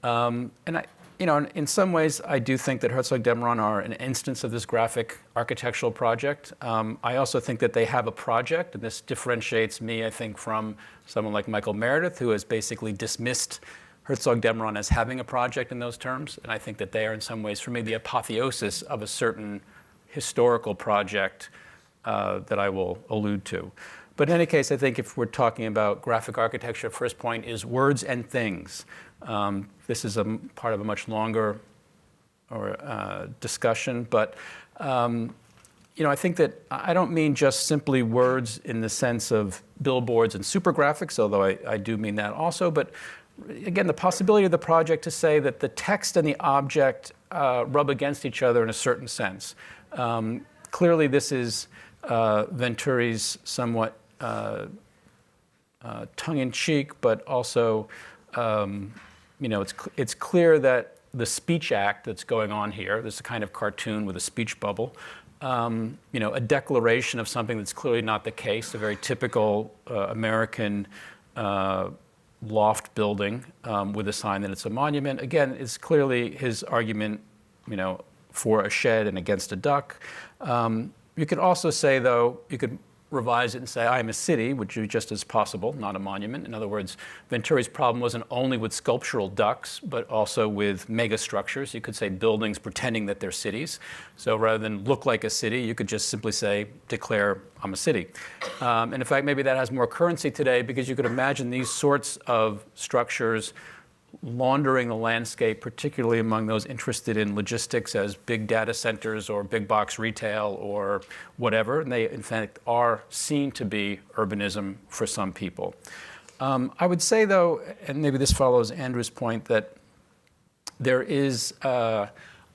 And I, you know, in some ways, I do think that Herzog Demeron are an instance of this graphic architectural project. I also think that they have a project, and this differentiates me, I think, from someone like Michael Meredith, who has basically dismissed Herzog Demeron as having a project in those terms. And I think that they are, in some ways, for me, the apotheosis of a certain historical project that I will allude to. But in any case, I think if we're talking about graphic architecture, first point is words and things. This is a part of a much longer discussion, but you know, I think that I don't mean just simply words in the sense of billboards and super graphics, although I do mean that also, but again, the possibility of the project to say that the text and the object rub against each other in a certain sense. Clearly, this is Venturi's somewhat tongue-in-cheek, but also you know, it's clear that the speech act that's going on here, this is a kind of cartoon with a speech bubble, you know, a declaration of something that's clearly not the case, a very typical American loft building with a sign that it's a monument. Again, it's clearly his argument, you know, for a shed and against a duck. You could also say, though, you could revise it and say, I am a city, which is just as possible, not a monument. In other words, Venturi's problem wasn't only with sculptural ducks, but also with megastructures. You could say buildings pretending that they're cities. So rather than look like a city, you could just simply say, declare, I'm a city. And in fact, maybe that has more currency today because you could imagine these sorts of structures laundering the landscape, particularly among those interested in logistics as big data centers or big box retail or whatever. And they, in fact, are seen to be urbanism for some people. I would say, though, and maybe this follows Andrew's point, that there is a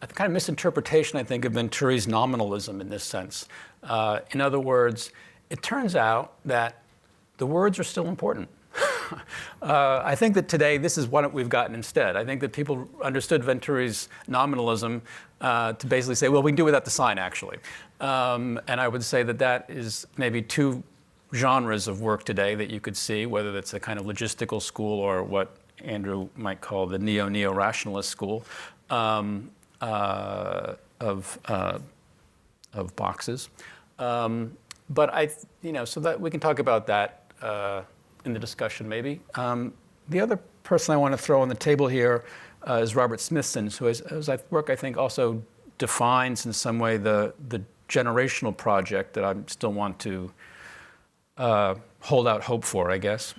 kind of misinterpretation, I think, of Venturi's nominalism in this sense. In other words, it turns out that the words are still important. I think that today this is what we've gotten instead. I think that people understood Venturi's nominalism to basically say, well, we can do without the sign, actually. And I would say that that is maybe 2 genres of work today that you could see, whether that's a kind of logistical school or what Andrew might call the neo-rationalist school of boxes. But you know, so that we can talk about that in the discussion, maybe. The other person I want to throw on the table here is Robert Smithson, whose work, I think, also defines in some way the generational project that I still want to hold out hope for, I guess.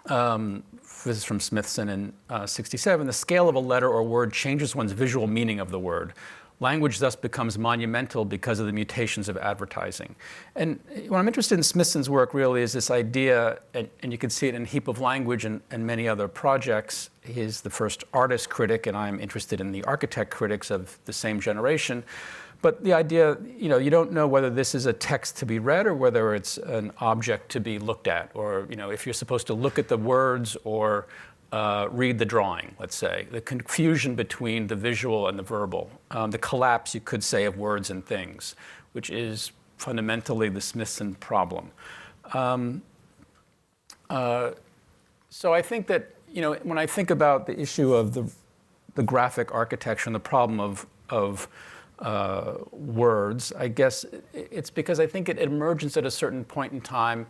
This is from Smithson in '67. The scale of a letter or word changes one's visual meaning of the word. Language thus becomes monumental because of the mutations of advertising. And what I'm interested in Smithson's work really is this idea, and you can see it in Heap of Language and many other projects. He's the first artist critic, and I'm interested in the architect critics of the same generation. But the idea, you don't know whether this is a text to be read or whether it's an object to be looked at, or if you're supposed to look at the words or read the drawing, let's say. The confusion between the visual and the verbal. The collapse, you could say, of words and things, which is fundamentally the Smithson problem. So I think that, when I think about the issue of the graphic architecture and the problem of words, I guess it's because I think it emerges at a certain point in time.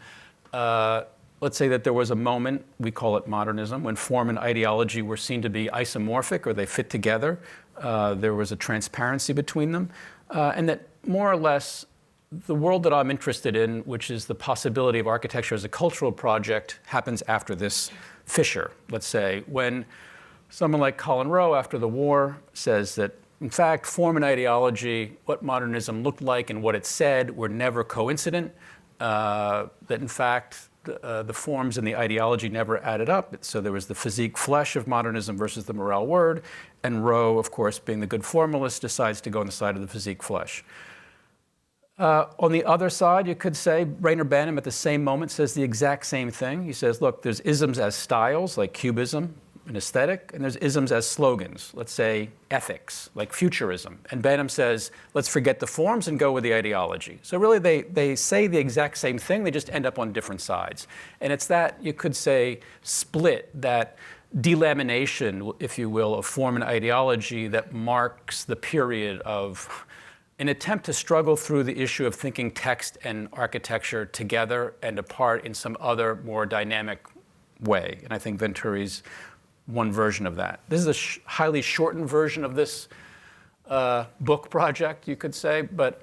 Let's say that there was a moment, we call it modernism, when form and ideology were seen to be isomorphic, or they fit together. There was a transparency between them. And that more or less, the world that I'm interested in, which is the possibility of architecture as a cultural project, happens after this fissure, let's say, when someone like Colin Rowe, after the war, says that, in fact, form and ideology, what modernism looked like and what it said, were never coincident. That, in fact, the forms and the ideology never added up. So there was the physique flesh of modernism versus the morale word. And Rowe, of course, being the good formalist, decides to go on the side of the physique flesh. On the other side, you could say, Rainer Banham at the same moment says the exact same thing. He says, look, there's isms as styles, like cubism and aesthetic, and there's isms as slogans, let's say ethics, like futurism. And Banham says, let's forget the forms and go with the ideology. So really, they say the exact same thing, they just end up on different sides. And it's that, you could say, split, that delamination, if you will, of form and ideology that marks the period of an attempt to struggle through the issue of thinking text and architecture together and apart in some other, more dynamic way. And I think Venturi's one version of that. This is a highly shortened version of this book project, you could say. But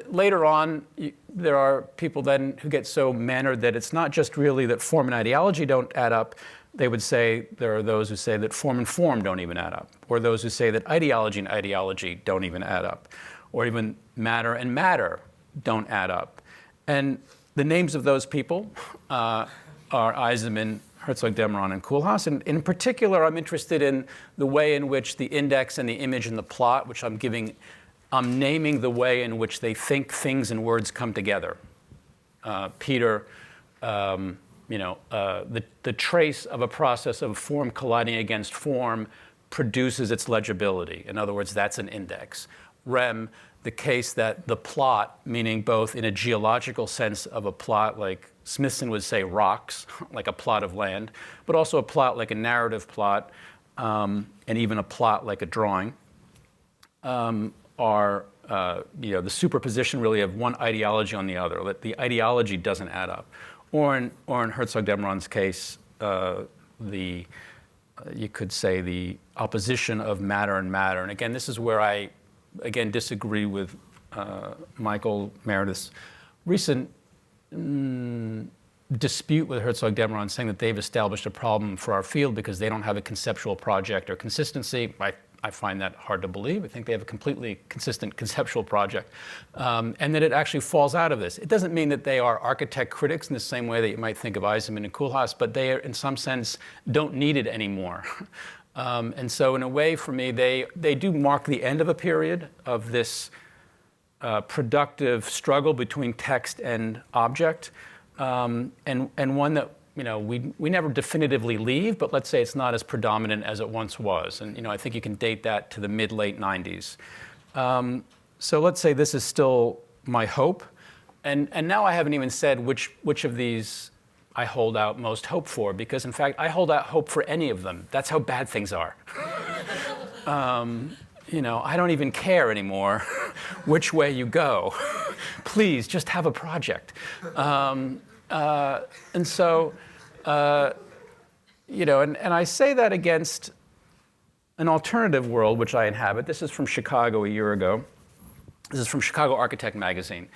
later on, there are people then who get so mannered that it's not just really that form and ideology don't add up. They would say, there are those who say that form and form don't even add up, or those who say that ideology and ideology don't even add up, or even matter and matter don't add up. And the names of those people are Eisenman, Herzog-Demeron, and Koolhaas. And in particular, I'm interested in the way in which the index and the image and the plot, which I'm naming the way in which they think things and words come together. Peter, the trace of a process of form colliding against form produces its legibility. In other words, that's an index. Rem, the case that the plot, meaning both in a geological sense of a plot, like Smithson would say rocks, like a plot of land, but also a plot like a narrative plot, and even a plot like a drawing, are the superposition really of one ideology on the other, that the ideology doesn't add up. Or in Herzog-Demeron's case, you could say the opposition of matter and matter. And again, this is where I, disagree with Michael Meredith's recent dispute with Herzog-Demeron, saying that they've established a problem for our field because they don't have a conceptual project or consistency. I find that hard to believe. I think they have a completely consistent conceptual project, and that it actually falls out of this. It doesn't mean that they are architect critics in the same way that you might think of Eisenman and Koolhaas, but they, in some sense, don't need it anymore. And so in a way, for me, they do mark the end of a period of this productive struggle between text and object, and one that we never definitively leave, but let's say it's not as predominant as it once was. And I think you can date that to the mid-late 90s. So let's say this is still my hope. And now I haven't even said which of these I hold out most hope for, because in fact, I hold out hope for any of them. That's how bad things are. I don't even care anymore which way you go. Please, just have a project. And so, and I say that against an alternative world which I inhabit. This is from Chicago a year ago. This is from Chicago Architect magazine.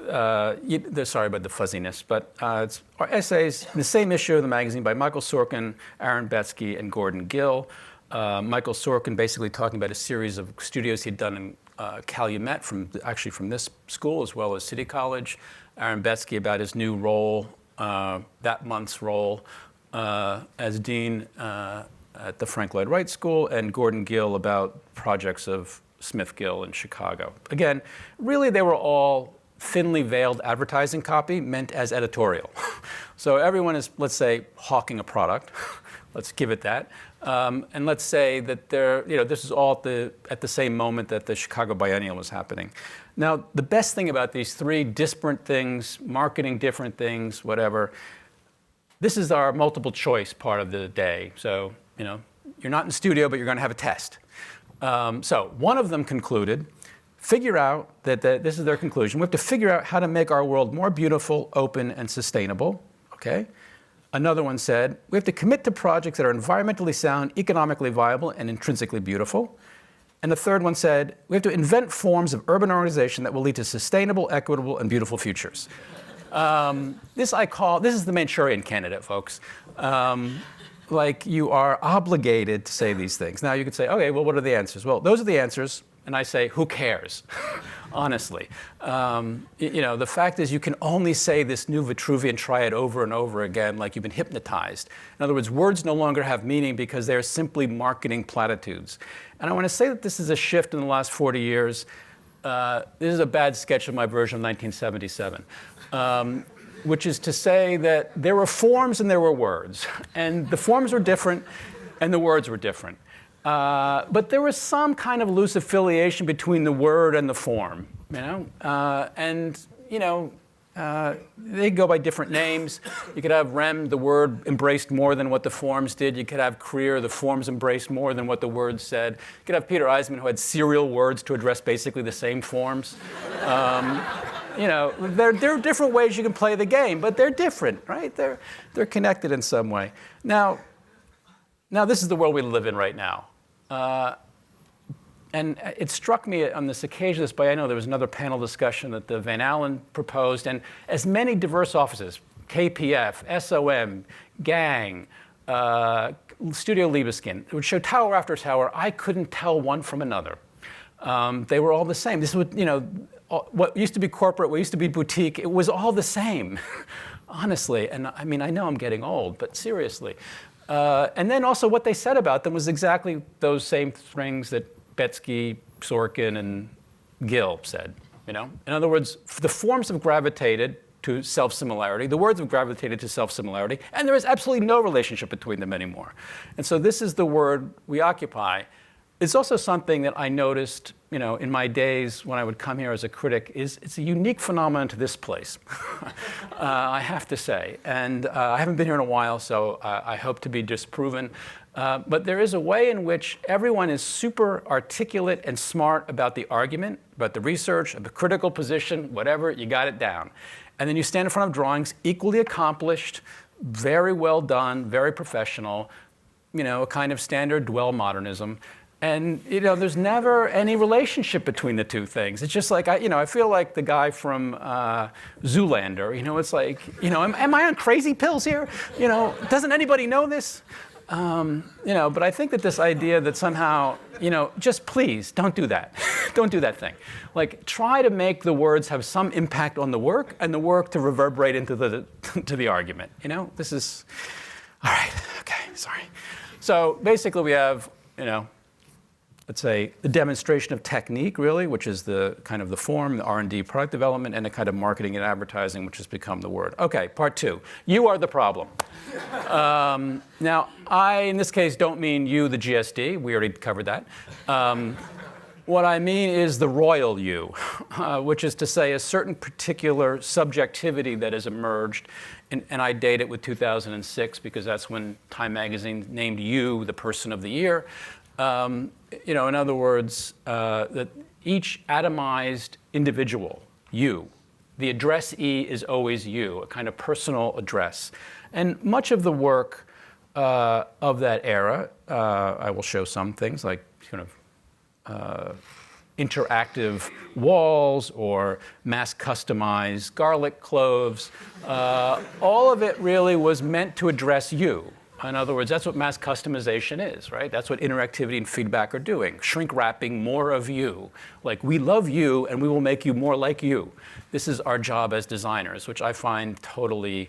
sorry about the fuzziness, but it's essays in the same issue of the magazine by Michael Sorkin, Aaron Betsky, and Gordon Gill. Michael Sorkin basically talking about a series of studios he'd done in Calumet, actually from this school as well as City College. Aaron Betsky about his new role, that month's role as dean at the Frank Lloyd Wright School, and Gordon Gill about projects of Smith Gill in Chicago. Again, really they were all thinly veiled advertising copy meant as editorial. So everyone is, let's say, hawking a product. Let's give it that. And let's say that this is all at the same moment that the Chicago Biennial was happening. Now, the best thing about these three disparate things, marketing different things, whatever, this is our multiple choice part of the day. So, you're not in the studio, but you're going to have a test. So one of them concluded, figure out that this is their conclusion. We have to figure out how to make our world more beautiful, open, and sustainable. Okay. Another one said, we have to commit to projects that are environmentally sound, economically viable, and intrinsically beautiful. And the third one said, we have to invent forms of urban organization that will lead to sustainable, equitable, and beautiful futures. This is the Manchurian candidate, folks. Like you are obligated to say these things. Now you could say, okay, well, what are the answers? Well, those are the answers. And I say, who cares? Honestly. The fact is you can only say this new Vitruvian triad over and over again like you've been hypnotized. In other words, words no longer have meaning because they're simply marketing platitudes. And I want to say that this is a shift in the last 40 years. This is a bad sketch of my version of 1977. Which is to say that there were forms and there were words. And the forms were different and the words were different. But there was some kind of loose affiliation between the word and the form, they go by different names. You could have Rem, the word embraced more than what the forms did. You could have Creer, the forms embraced more than what the words said. You could have Peter Eisman, who had serial words to address basically the same forms. There are different ways you can play the game, but they're different, right? They're connected in some way. Now this is the world we live in right now. And it struck me on this occasion, this biennial, there was another panel discussion that the Van Allen proposed, and as many diverse offices, KPF, SOM, Gang, Studio Libeskind, it would show tower after tower. I couldn't tell one from another. They were all the same. This would, what used to be corporate, what used to be boutique, it was all the same, honestly. And I mean, I know I'm getting old, but seriously. And then also what they said about them was exactly those same things that Betsky, Sorkin, and Gill said. In other words, the forms have gravitated to self-similarity, the words have gravitated to self-similarity, and there is absolutely no relationship between them anymore. And so this is the word we occupy. It's also something that I noticed, in my days when I would come here as a critic, it's a unique phenomenon to this place, I have to say. And I haven't been here in a while, so I hope to be disproven. But there is a way in which everyone is super articulate and smart about the argument, about the research, about the critical position, whatever, you got it down. And then you stand in front of drawings, equally accomplished, very well done, very professional, a kind of standard dwell modernism. And there's never any relationship between the two things. It's just like I feel like the guy from Zoolander. It's like, am I on crazy pills here? Doesn't anybody know this? But I think that this idea that somehow, just please don't do that. Don't do that thing. Like try to make the words have some impact on the work, and the work to reverberate into the argument. This is all right. Okay, sorry. So basically, we have let's say, the demonstration of technique, really, which is the kind of the form, the R&D product development, and the kind of marketing and advertising, which has become the word. Okay, part two. You are the problem. Now, I, in this case, don't mean you, the GSD. We already covered that. What I mean is the royal you, which is to say a certain particular subjectivity that has emerged, and I date it with 2006 because that's when Time Magazine named you the person of the year. In other words, that each atomized individual, you, the addressee is always you, a kind of personal address. And much of the work of that era, I will show some things like kind of interactive walls or mass customized garlic cloves. All of it really was meant to address you. In other words, that's what mass customization is, right? That's what interactivity and feedback are doing. Shrink wrapping more of you. Like, we love you and we will make you more like you. This is our job as designers, which I find totally,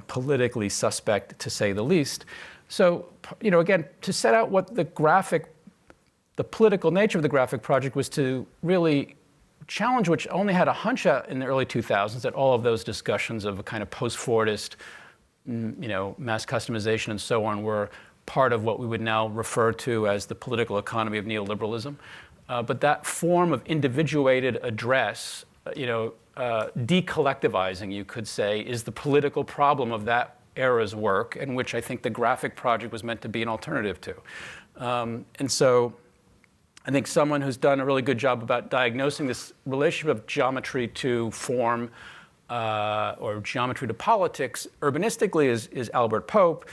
politically suspect, to say the least. So, again, to set out what the political nature of the graphic project was to really challenge, which only had a hunch out in the early 2000s, that all of those discussions of a kind of post-Fordist, mass customization and so on were part of what we would now refer to as the political economy of neoliberalism. But that form of individuated address, decollectivizing, you could say, is the political problem of that era's work, and which I think the graphic project was meant to be an alternative to. And so I think someone who's done a really good job about diagnosing this relationship of geometry to form, or geometry to politics, urbanistically, is Albert Pope,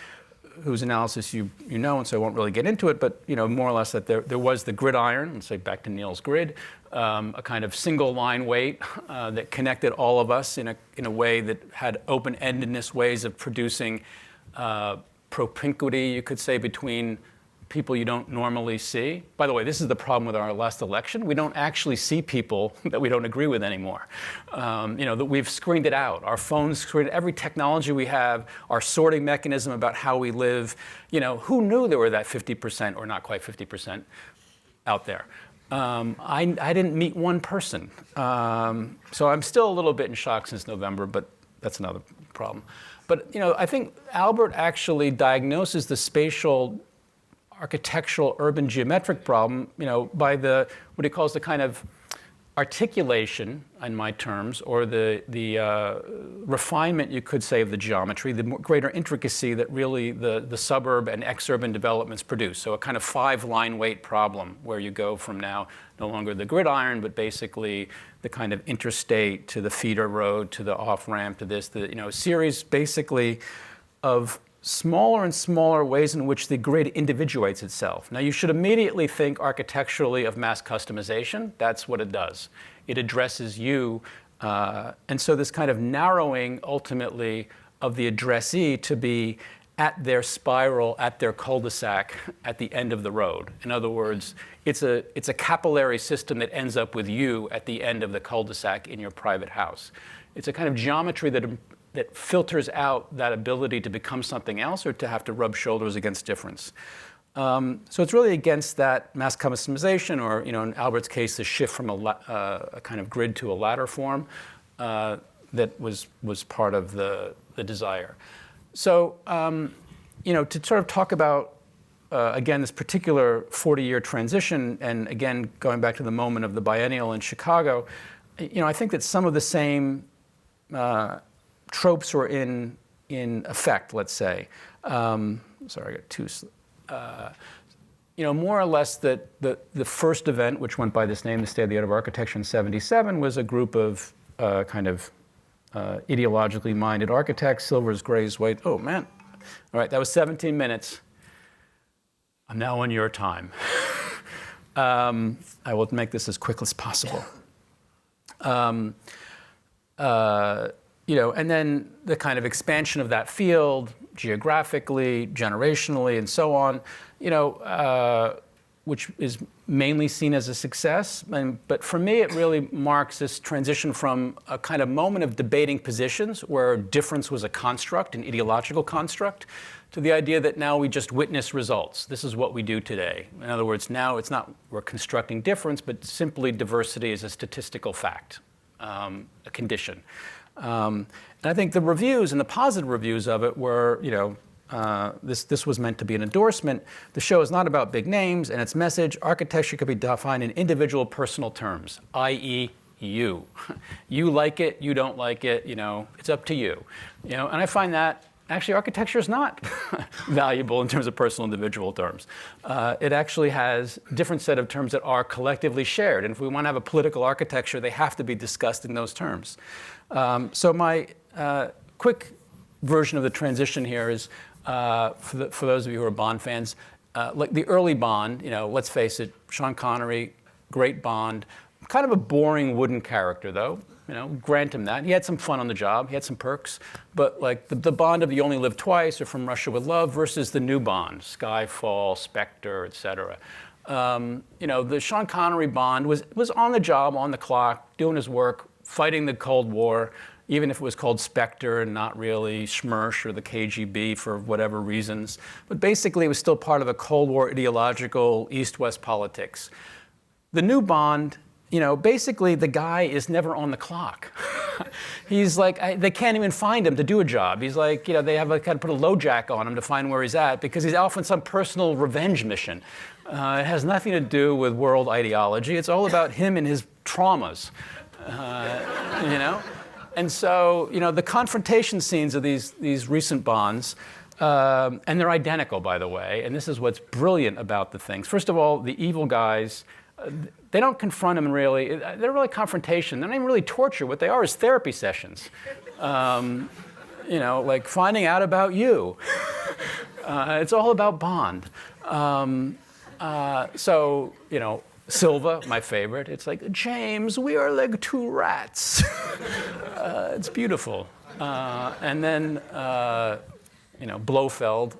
whose analysis you know, and so I won't really get into it, but more or less that there was the gridiron, let's say back to Neil's grid, a kind of single line weight that connected all of us in a way that had open-endedness ways of producing propinquity, you could say, between people you don't normally see. By the way, this is the problem with our last election. We don't actually see people that we don't agree with anymore. That we've screened it out. Our phones screen every technology we have, our sorting mechanism about how we live. Who knew there were that 50% or not quite 50% out there? I didn't meet one person. So I'm still a little bit in shock since November, but that's another problem. But I think Albert actually diagnoses the spatial architectural urban geometric problem, by what he calls the kind of articulation, in my terms, or the refinement, you could say, of the geometry, the greater intricacy that really the suburb and exurban developments produce. So a kind of 5-line weight problem where you go from now no longer the gridiron, but basically the kind of interstate to the feeder road to the off-ramp to this, series basically of smaller and smaller ways in which the grid individuates itself. Now, you should immediately think architecturally of mass customization. That's what it does. It addresses you. And so this kind of narrowing, ultimately, of the addressee to be at their spiral, at their cul-de-sac, at the end of the road. In other words, it's a capillary system that ends up with you at the end of the cul-de-sac in your private house. It's a kind of geometry that filters out that ability to become something else or to have to rub shoulders against difference. So it's really against that mass customization, or in Albert's case, the shift from a kind of grid to a ladder form that was part of the desire. So to sort of talk about again this particular 40-year transition, and again going back to the moment of the biennial in Chicago, I think that some of the same tropes were in effect, let's say. Sorry, I got two. More or less that the first event, which went by this name, the State of the Art of Architecture in '77, was a group of kind of ideologically minded architects, silvers, grays, white. Oh, man. All right, that was 17 minutes. I'm now on your time. I will make this as quick as possible. And then the kind of expansion of that field, geographically, generationally, and so on, which is mainly seen as a success. But for me, it really marks this transition from a kind of moment of debating positions where difference was a construct, an ideological construct, to the idea that now we just witness results. This is what we do today. In other words, now it's not we're constructing difference, but simply diversity is a statistical fact, a condition. And I think the reviews and the positive reviews of it were, this was meant to be an endorsement. The show is not about big names, and its message, architecture could be defined in individual personal terms, i.e. you. You like it, you don't like it, it's up to you. And I find that actually architecture is not valuable in terms of personal individual terms. It actually has a different set of terms that are collectively shared. And if we want to have a political architecture, they have to be discussed in those terms. So my quick version of the transition here is, for those of you who are Bond fans, like the early Bond, let's face it, Sean Connery, great Bond, kind of a boring wooden character though. Grant him that. He had some fun on the job. He had some perks. But like the Bond of You Only Live Twice or From Russia with Love versus the new Bond, Skyfall, Spectre, et cetera. The Sean Connery Bond was on the job, on the clock, doing his work, fighting the Cold War, even if it was called Spectre and not really Schmersh or the KGB for whatever reasons. But basically, it was still part of the Cold War ideological East-West politics. The new Bond, basically the guy is never on the clock. He's like, they can't even find him to do a job. He's like, they have kind of put a LoJack on him to find where he's at because he's off on some personal revenge mission. It has nothing to do with world ideology. It's all about him and his traumas, And so, the confrontation scenes of these recent Bonds, and they're identical, by the way, and this is what's brilliant about the things. First of all, the evil guys, they don't confront him really. They're really confrontation. They're not even really torture. What they are is therapy sessions. Like finding out about you. It's all about Bond. Silva, my favorite. It's like, James, we are like two rats. It's beautiful. And then, Blofeld.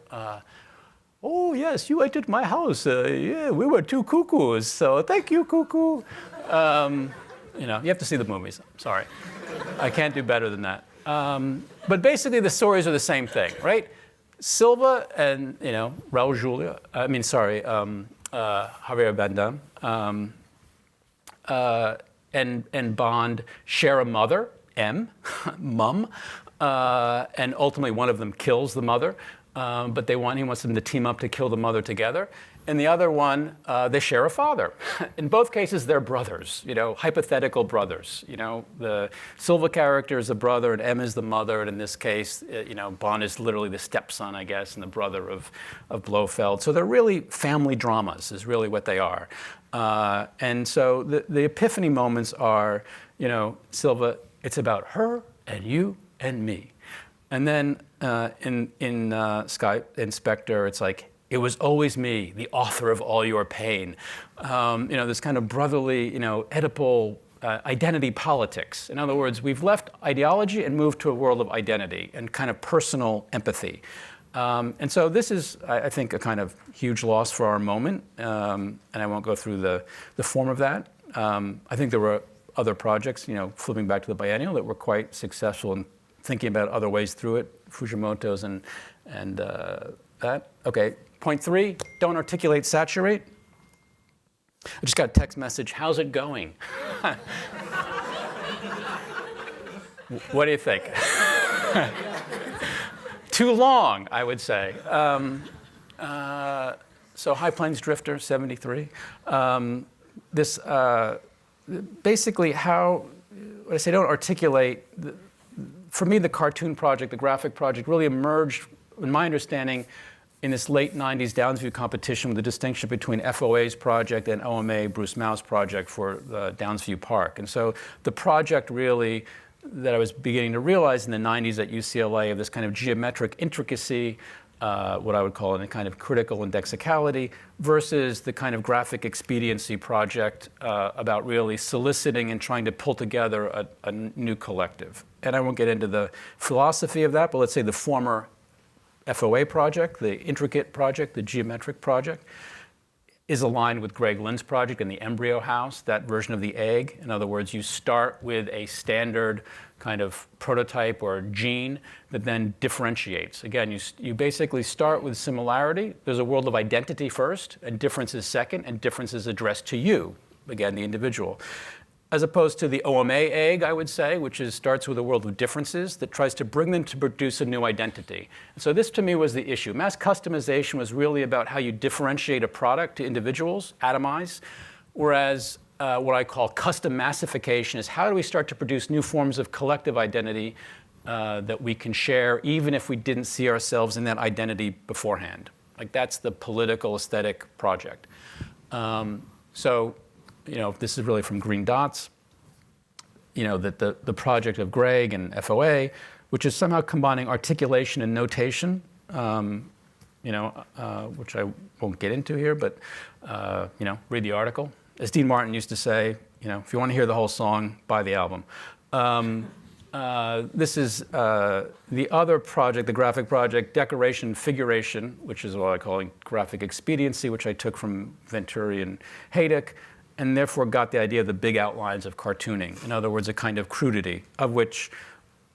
Oh, yes, you entered my house. Yeah, we were two cuckoos, so thank you, cuckoo. You have to see the movies. Sorry. I can't do better than that. But basically, the stories are the same thing, right? Silva and, Raul Julia, Javier Bardem, and Bond share a mother, Mum, and ultimately one of them kills the mother. But he wants them to team up to kill the mother together. And the other one, they share a father. In both cases, they're brothers, hypothetical brothers. The Silva character is the brother and M is the mother. And in this case, Bond is literally the stepson, I guess, and the brother of Blofeld. So they're really family dramas is really what they are. And so the epiphany moments are, Silva, it's about her and you and me. And then in Spectre, it's like, it was always me, the author of all your pain. This kind of brotherly, Oedipal identity politics. In other words, we've left ideology and moved to a world of identity and kind of personal empathy. And so this is, I think, a kind of huge loss for our moment. And I won't go through the form of that. I think there were other projects, flipping back to the biennial, that were quite successful in thinking about other ways through it, Fujimoto's and that. Okay, point 3, don't articulate, saturate. I just got a text message, how's it going? What do you think? Too long, I would say. So High Plains Drifter, 73. Basically how, when I say don't articulate, for me, the cartoon project, the graphic project, really emerged, in my understanding, in this late 90s Downsview competition with the distinction between FOA's project and OMA Bruce Mau's project for the Downsview Park. And so the project really, that I was beginning to realize in the 90s at UCLA, of this kind of geometric intricacy, what I would call a kind of critical indexicality, versus the kind of graphic expediency project about really soliciting and trying to pull together a new collective. And I won't get into the philosophy of that, but let's say the former FOA project, the intricate project, the geometric project, is aligned with Greg Lynn's project in the embryo house, that version of the egg. In other words, you start with a standard kind of prototype or gene that then differentiates. Again, you basically start with similarity. There's a world of identity first, and difference is second, and difference is addressed to you, again, the individual. As opposed to the OMA egg, I would say, which starts with a world of differences that tries to bring them to produce a new identity. And so this, to me, was the issue. Mass customization was really about how you differentiate a product to individuals, atomize, whereas what I call custom massification is how do we start to produce new forms of collective identity that we can share, even if we didn't see ourselves in that identity beforehand. Like, that's the political aesthetic project. This is really from Green Dots, that the project of Greg and FOA, which is somehow combining articulation and notation, which I won't get into here, but read the article. As Dean Martin used to say, if you want to hear the whole song, buy the album. This is the other project, the graphic project, Decoration Figuration, which is what I call graphic expediency, which I took from Venturi and Haydock, and therefore got the idea of the big outlines of cartooning. In other words, a kind of crudity, of which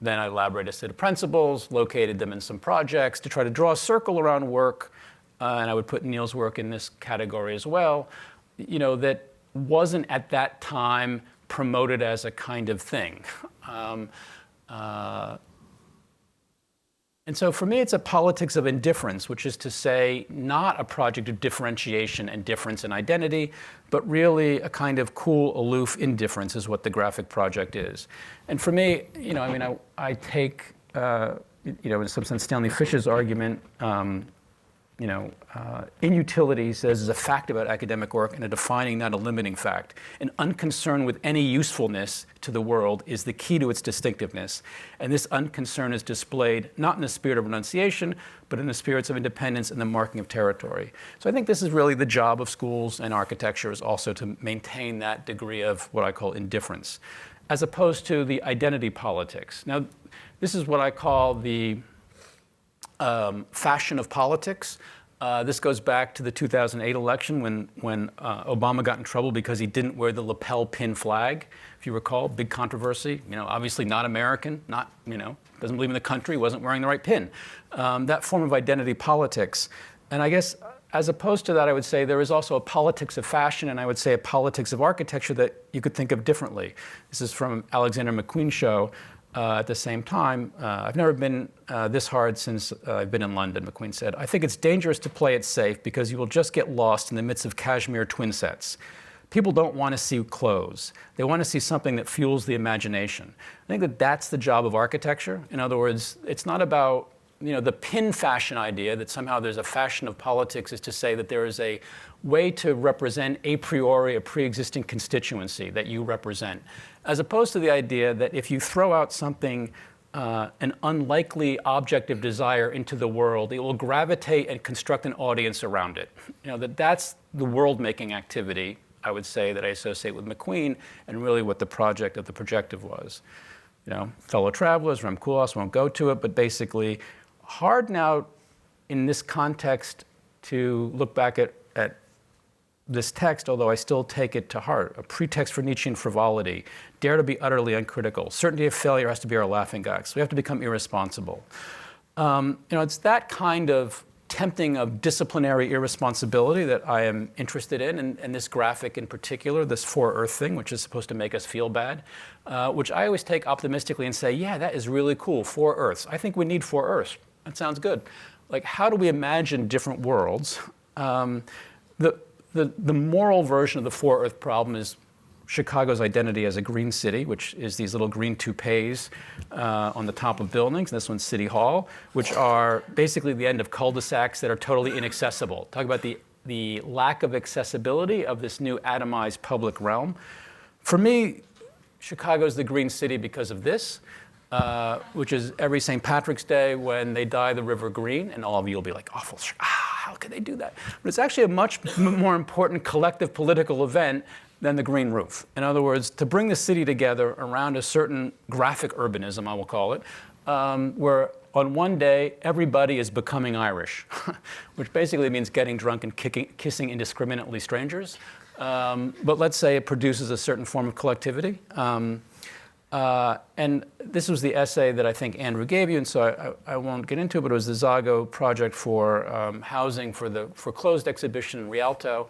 then I elaborated a set of principles, located them in some projects to try to draw a circle around work, and I would put Neil's work in this category as well, that wasn't at that time promoted as a kind of thing. And so for me, it's a politics of indifference, which is to say, not a project of differentiation and difference in identity, but really a kind of cool, aloof indifference is what the graphic project is. And for me, I take, in some sense, Stanley Fish's argument, inutility, says, is a fact about academic work and a defining, not a limiting fact. An unconcern with any usefulness to the world is the key to its distinctiveness. And this unconcern is displayed not in the spirit of renunciation, but in the spirits of independence and the marking of territory. So I think this is really the job of schools and architecture, is also to maintain that degree of what I call indifference, as opposed to the identity politics. Now, this is what I call the fashion of politics. This goes back to the 2008 election when Obama got in trouble because he didn't wear the lapel pin flag. If you recall, big controversy. Obviously not American, doesn't believe in the country, wasn't wearing the right pin. That form of identity politics. And I guess as opposed to that, I would say there is also a politics of fashion, and I would say a politics of architecture that you could think of differently. This is from Alexander McQueen's show. At the same time, I've never been this hard since I've been in London, McQueen said. I think it's dangerous to play it safe because you will just get lost in the midst of cashmere twin sets. People don't want to see clothes. They want to see something that fuels the imagination. I think that that's the job of architecture. In other words, it's not about the pin fashion idea that somehow there's a fashion of politics, is to say that there is a way to represent a priori a pre-existing constituency that you represent, as opposed to the idea that if you throw out something, an unlikely object of desire into the world, it will gravitate and construct an audience around it. That's the world-making activity, I would say, that I associate with McQueen, and really what the project of the projective was. Fellow travelers, Rem Koolhaas, won't go to it, but basically, hard now in this context to look back at this text, although I still take it to heart. A pretext for Nietzschean frivolity. Dare to be utterly uncritical. Certainty of failure has to be our laughing gas. We have to become irresponsible. It's that kind of tempting of disciplinary irresponsibility that I am interested in, and this graphic in particular, this 4-Earth thing, which is supposed to make us feel bad, which I always take optimistically and say, yeah, that is really cool, 4 Earths. I think we need 4 Earths. That sounds good. Like, how do we imagine different worlds? The moral version of the 4-Earth problem is Chicago's identity as a green city, which is these little green toupees on the top of buildings. This one's City Hall, which are basically the end of cul-de-sacs that are totally inaccessible. Talk about the lack of accessibility of this new atomized public realm. For me, Chicago's the green city because of this, which is every St. Patrick's Day when they dye the river green, and all of you will be like, awful, how could they do that? But it's actually a much more important collective political event than the green roof. In other words, to bring the city together around a certain graphic urbanism, I will call it, where on one day, everybody is becoming Irish, which basically means getting drunk and kissing indiscriminately strangers. But let's say it produces a certain form of collectivity. And this was the essay that I think Andrew gave you, and so I won't get into it, but it was the Zago project for housing for closed exhibition in Rialto.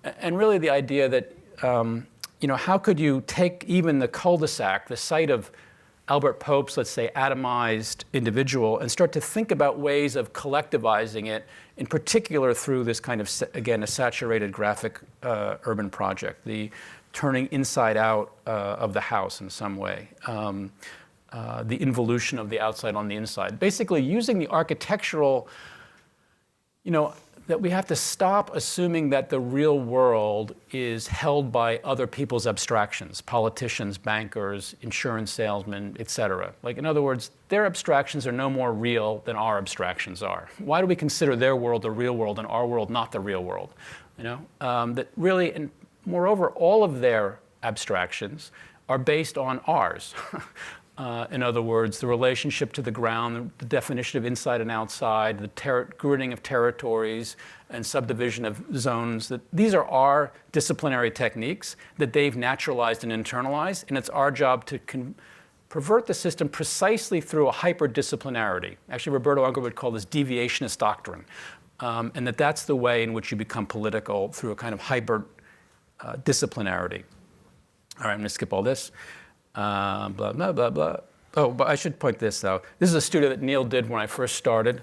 And really the idea that, how could you take even the cul-de-sac, the site of Albert Pope's, let's say, atomized individual, and start to think about ways of collectivizing it, in particular through this kind of, again, a saturated graphic urban project, the turning inside out of the house in some way, the involution of the outside on the inside. Basically using the architectural, that we have to stop assuming that the real world is held by other people's abstractions, politicians, bankers, insurance salesmen, et cetera. Like, in other words, their abstractions are no more real than our abstractions are. Why do we consider their world the real world and our world not the real world? You know, that really, and moreover, all of their abstractions are based on ours. In other words, the relationship to the ground, the definition of inside and outside, the gridding of territories and subdivision of zones. These are our disciplinary techniques that they've naturalized and internalized, and it's our job to pervert the system precisely through a hyper-disciplinarity. Actually, Roberto Unger would call this deviationist doctrine, and that's the way in which you become political, through a kind of hyper-disciplinarity. All right, I'm going to skip all this. Blah, blah, blah, blah. Oh, but I should point this, though. This is a studio that Neil did when I first started,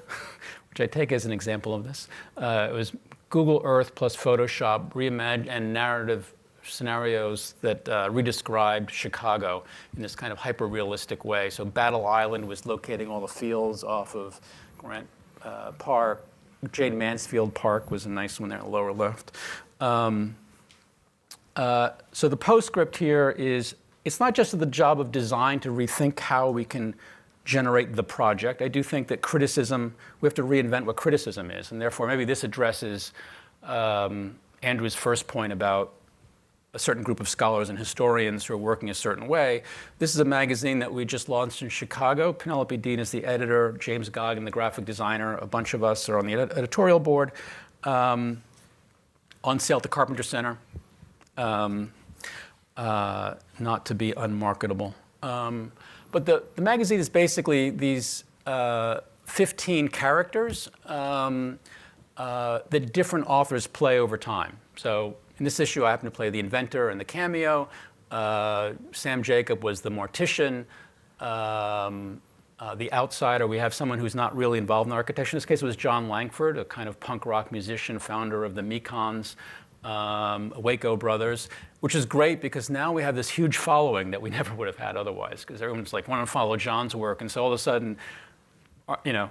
which I take as an example of this. It was Google Earth plus Photoshop, reimagined, and narrative scenarios that redescribed Chicago in this kind of hyper-realistic way. So Battle Island was locating all the fields off of Grant Park. Jane Mansfield Park was a nice one there in the lower left. So the postscript here is, it's not just the job of design to rethink how we can generate the project. I do think that criticism, we have to reinvent what criticism is, and therefore maybe this addresses Andrew's first point about a certain group of scholars and historians who are working a certain way. This is a magazine that we just launched in Chicago. Penelope Dean is the editor, James Goggin, the graphic designer. A bunch of us are on the editorial board. On sale at the Carpenter Center. Not to be unmarketable. But the magazine is basically these 15 characters that different authors play over time. So in this issue, I happen to play the inventor and the cameo. Sam Jacob was the mortician. The outsider, we have someone who's not really involved in architecture. In this case, it was John Langford, a kind of punk rock musician, founder of the Mekons, Waco Brothers, which is great because now we have this huge following that we never would have had otherwise, because everyone's like, want to follow John's work, and so all of a sudden, you know,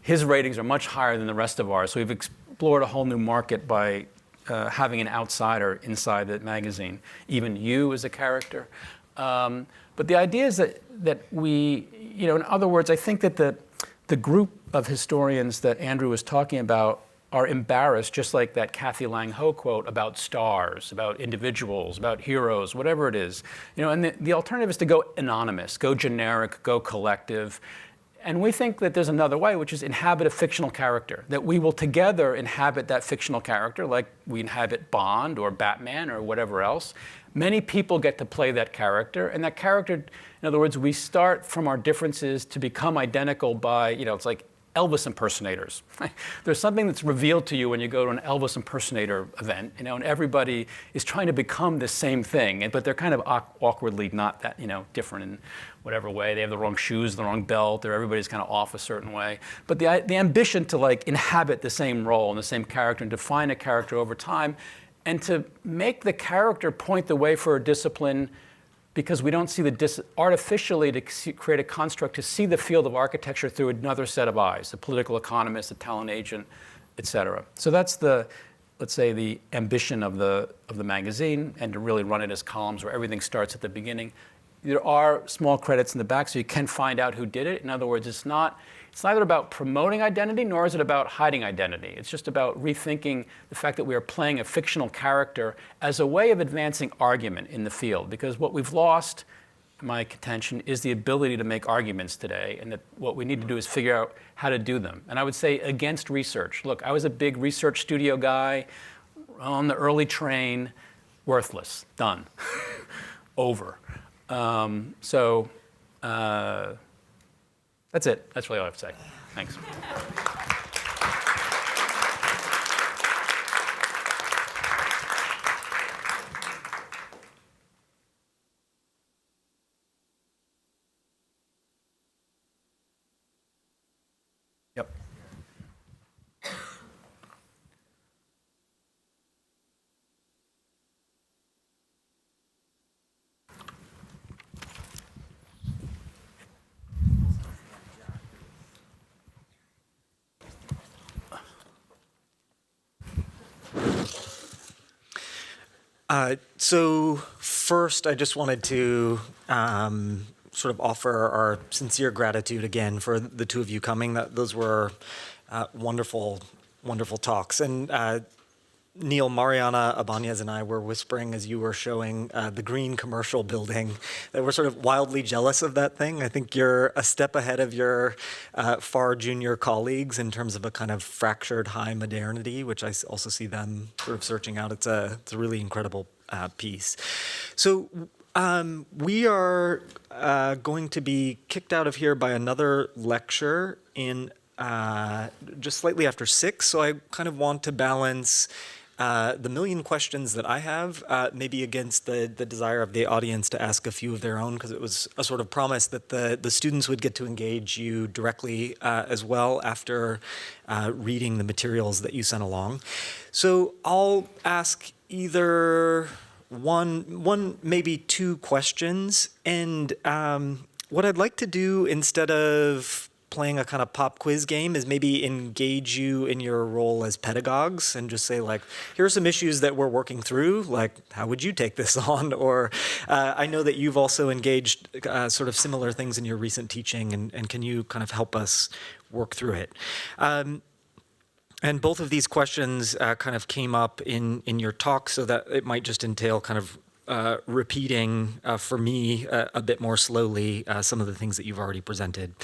his ratings are much higher than the rest of ours. So we've explored a whole new market by having an outsider inside that magazine. Even you as a character. But the idea is that we, you know, in other words, I think that the group of historians that Andrew was talking about are embarrassed, just like that Kathy Lang Ho quote about stars, about individuals, about heroes, whatever it is. You know, and the alternative is to go anonymous, go generic, go collective. And we think that there's another way, which is inhabit a fictional character, that we will together inhabit that fictional character, like we inhabit Bond or Batman or whatever else. Many people get to play that character, and that character, in other words, we start from our differences to become identical by, you know, it's like Elvis impersonators. There's something that's revealed to you when you go to an Elvis impersonator event, you know, and everybody is trying to become the same thing, but they're kind of awkwardly not that, you know, different in whatever way. They have the wrong shoes, the wrong belt, or everybody's kind of off a certain way. But the ambition to like inhabit the same role and the same character and define a character over time, and to make the character point the way for a discipline, because we don't see artificially to create a construct to see the field of architecture through another set of eyes, the political economist, the talent agent, et cetera. So that's the, let's say, the ambition of the magazine, and to really run it as columns where everything starts at the beginning. There are small credits in the back, so you can find out who did it. In other words, it's neither about promoting identity, nor is it about hiding identity. It's just about rethinking the fact that we are playing a fictional character as a way of advancing argument in the field. Because what we've lost, in my contention, is the ability to make arguments today, and that what we need to do is figure out how to do them. And I would say against research. Look, I was a big research studio guy on the early train, worthless, done, over. That's it. That's really all I have to say. Thanks. Yep. So first, I just wanted to sort of offer our sincere gratitude again for the two of you coming. Those were wonderful, wonderful talks. And Neil, Mariana, Abanez, and I were whispering as you were showing the green commercial building that we're sort of wildly jealous of that thing. I think you're a step ahead of your far junior colleagues in terms of a kind of fractured high modernity, which I also see them sort of searching out. It's a really incredible piece. So we are going to be kicked out of here by another lecture in just slightly after 6. So I kind of want to balance the million questions that I have, maybe against the desire of the audience to ask a few of their own, because it was a sort of promise that the students would get to engage you directly as well after reading the materials that you sent along. So I'll ask either one, maybe 2 questions, and what I'd like to do instead of playing a kind of pop quiz game is maybe engage you in your role as pedagogues and just say, like, here are some issues that we're working through, like, how would you take this on? Or I know that you've also engaged sort of similar things in your recent teaching, and can you kind of help us work through it? And both of these questions kind of came up in your talk, so that it might just entail kind of repeating for me a bit more slowly some of the things that you've already presented.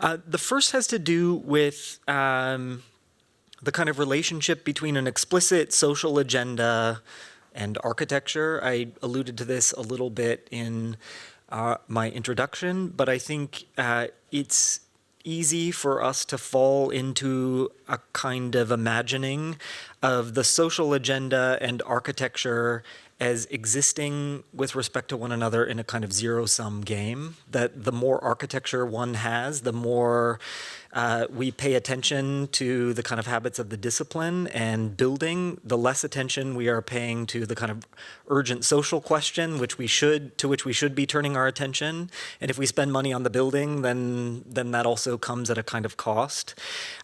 The first has to do with the kind of relationship between an explicit social agenda and architecture. I alluded to this a little bit in my introduction, but I think it's easy for us to fall into a kind of imagining of the social agenda and architecture as existing with respect to one another in a kind of zero-sum game, that the more architecture one has, the more we pay attention to the kind of habits of the discipline and building, the less attention we are paying to the kind of urgent social question, to which we should be turning our attention. And if we spend money on the building, then that also comes at a kind of cost.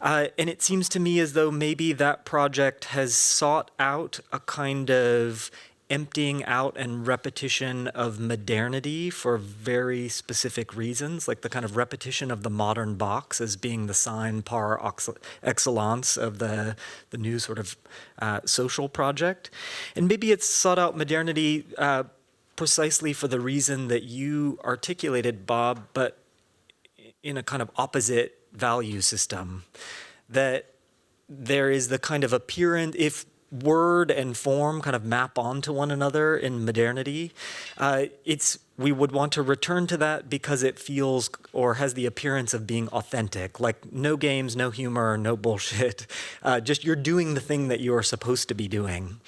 And it seems to me as though maybe that project has sought out a kind of emptying out and repetition of modernity for very specific reasons, like the kind of repetition of the modern box as being the sign par excellence of the new sort of social project. And maybe it's sought out modernity precisely for the reason that you articulated, Bob, but in a kind of opposite value system, that there is the kind of appearance, if word and form kind of map onto one another in modernity, we would want to return to that because it feels or has the appearance of being authentic, like no games, no humor, no bullshit, just you're doing the thing that you are supposed to be doing.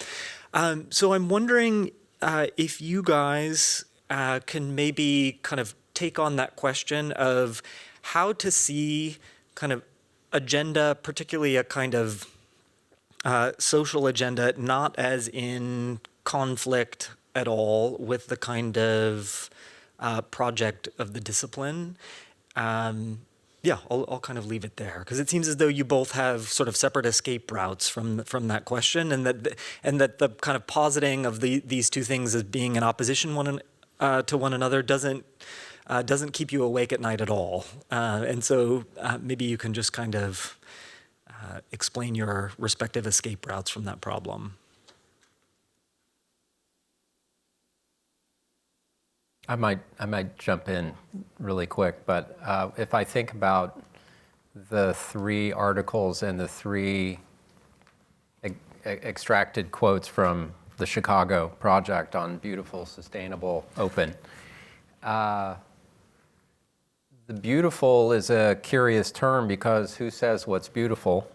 So I'm wondering if you guys can maybe kind of take on that question of how to see kind of agenda, particularly a kind of social agenda, not as in conflict at all with the kind of project of the discipline. Yeah, I'll kind of leave it there, because it seems as though you both have sort of separate escape routes from that question, and that the kind of positing of these two things as being in opposition to one another doesn't keep you awake at night at all. And so maybe you can just kind of explain your respective escape routes from that problem. I might jump in really quick, but if I think about the 3 articles and the 3 extracted quotes from the Chicago project on beautiful, sustainable, open. The beautiful is a curious term, because who says what's beautiful?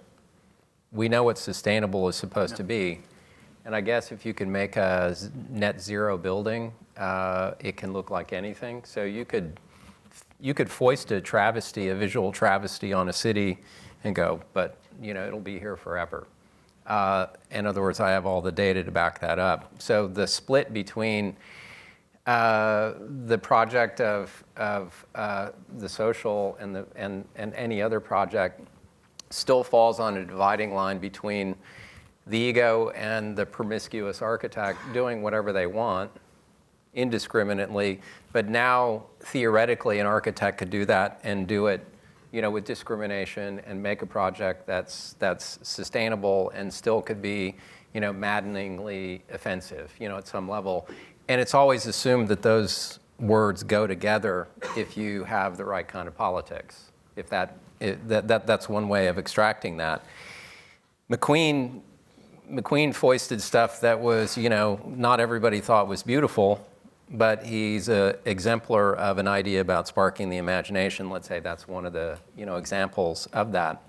We know what sustainable is supposed to be. And I guess if you can make a net zero building, it can look like anything. So you could foist a visual travesty on a city and go, but it'll be here forever. In other words, I have all the data to back that up. So the split between the project of the social and any other project still falls on a dividing line between the ego and the promiscuous architect doing whatever they want indiscriminately, but now theoretically an architect could do that and do it, with discrimination and make a project that's sustainable and still could be, maddeningly offensive, at some level. And it's always assumed that those words go together if you have the right kind of politics. If that's one way of extracting that. McQueen foisted stuff that was, not everybody thought was beautiful, but he's an exemplar of an idea about sparking the imagination. Let's say that's one of the, examples of that.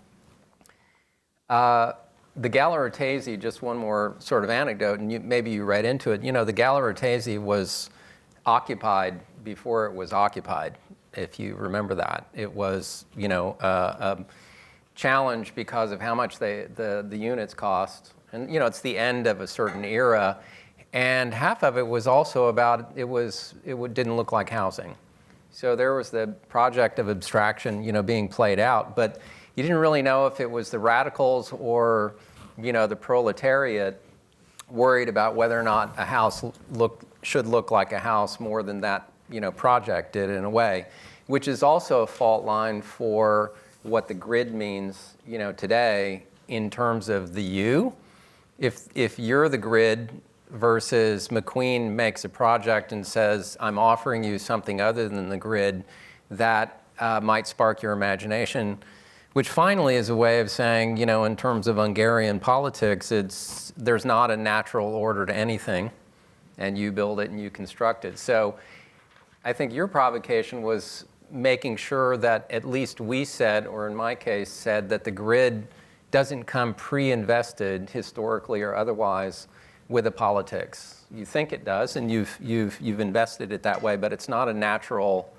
The Gallery-Ortese, just one more sort of anecdote, and maybe you read into it. The Gallery-Ortese was occupied before it was occupied, if you remember that. It was, a challenge because of how much the units cost. And, it's the end of a certain era. And half of it was also about, it didn't look like housing. So there was the project of abstraction, being played out, but you didn't really know if it was the radicals or, the proletariat worried about whether or not a house should look like a house more than that, project did in a way, which is also a fault line for what the grid means, today in terms of the you. If you're the grid versus McQueen makes a project and says, I'm offering you something other than the grid that might spark your imagination, which finally is a way of saying, in terms of Hungarian politics, there's not a natural order to anything, and you build it and you construct it. So I think your provocation was making sure that at least we said, or in my case said, that the grid doesn't come pre-invested historically or otherwise with the politics. You think it does, and you've invested it that way, but it's not a natural.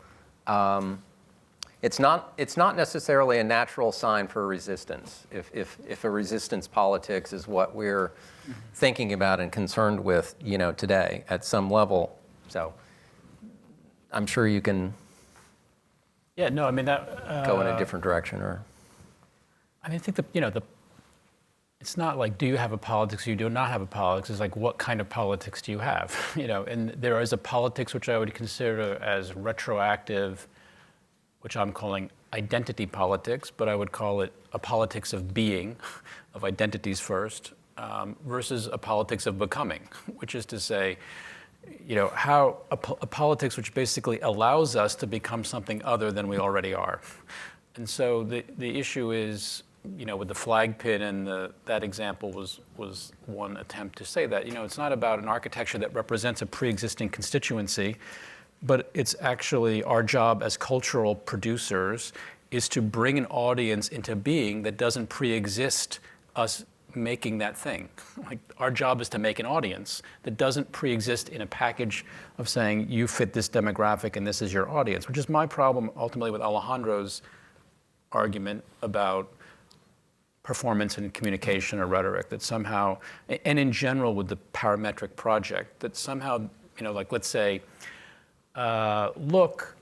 It's not necessarily a natural sign for resistance. If a resistance politics is what we're thinking about and concerned with, today at some level. So I'm sure you can. Yeah. No. I mean that. Go in a different direction, or. I think it's not like, do you have a politics or you do not have a politics? It's like, what kind of politics do you have? And there is a politics which I would consider as retroactive, which I'm calling identity politics, but I would call it a politics of being, of identities first, versus a politics of becoming, which is to say, how a politics which basically allows us to become something other than we already are. And so the issue is, with the flag pin and that example was one attempt to say that, it's not about an architecture that represents a pre-existing constituency, but it's actually our job as cultural producers is to bring an audience into being that doesn't pre-exist us making that thing. Like, our job is to make an audience that doesn't pre-exist in a package of saying you fit this demographic and this is your audience, which is my problem ultimately with Alejandro's argument about performance and communication or rhetoric, that somehow, and in general with the parametric project, that somehow, like, let's say, look,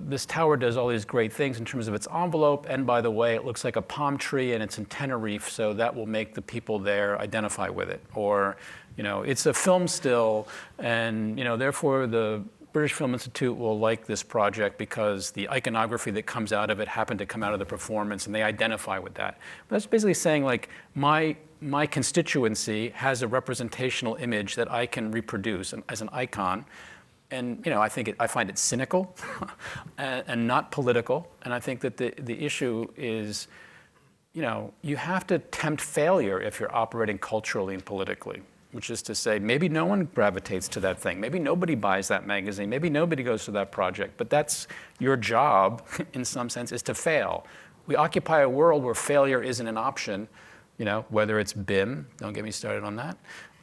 this tower does all these great things in terms of its envelope, and by the way, it looks like a palm tree and it's in Tenerife, so that will make the people there identify with it. Or, it's a film still, and, therefore the British Film Institute will like this project because the iconography that comes out of it happened to come out of the performance, and they identify with that. But that's basically saying, like, my constituency has a representational image that I can reproduce as an icon. And I find it cynical and not political. And I think that the issue is, you have to tempt failure if you're operating culturally and politically, which is to say, maybe no one gravitates to that thing. Maybe nobody buys that magazine. Maybe nobody goes to that project. But that's your job, in some sense, is to fail. We occupy a world where failure isn't an option, whether it's BIM, don't get me started on that.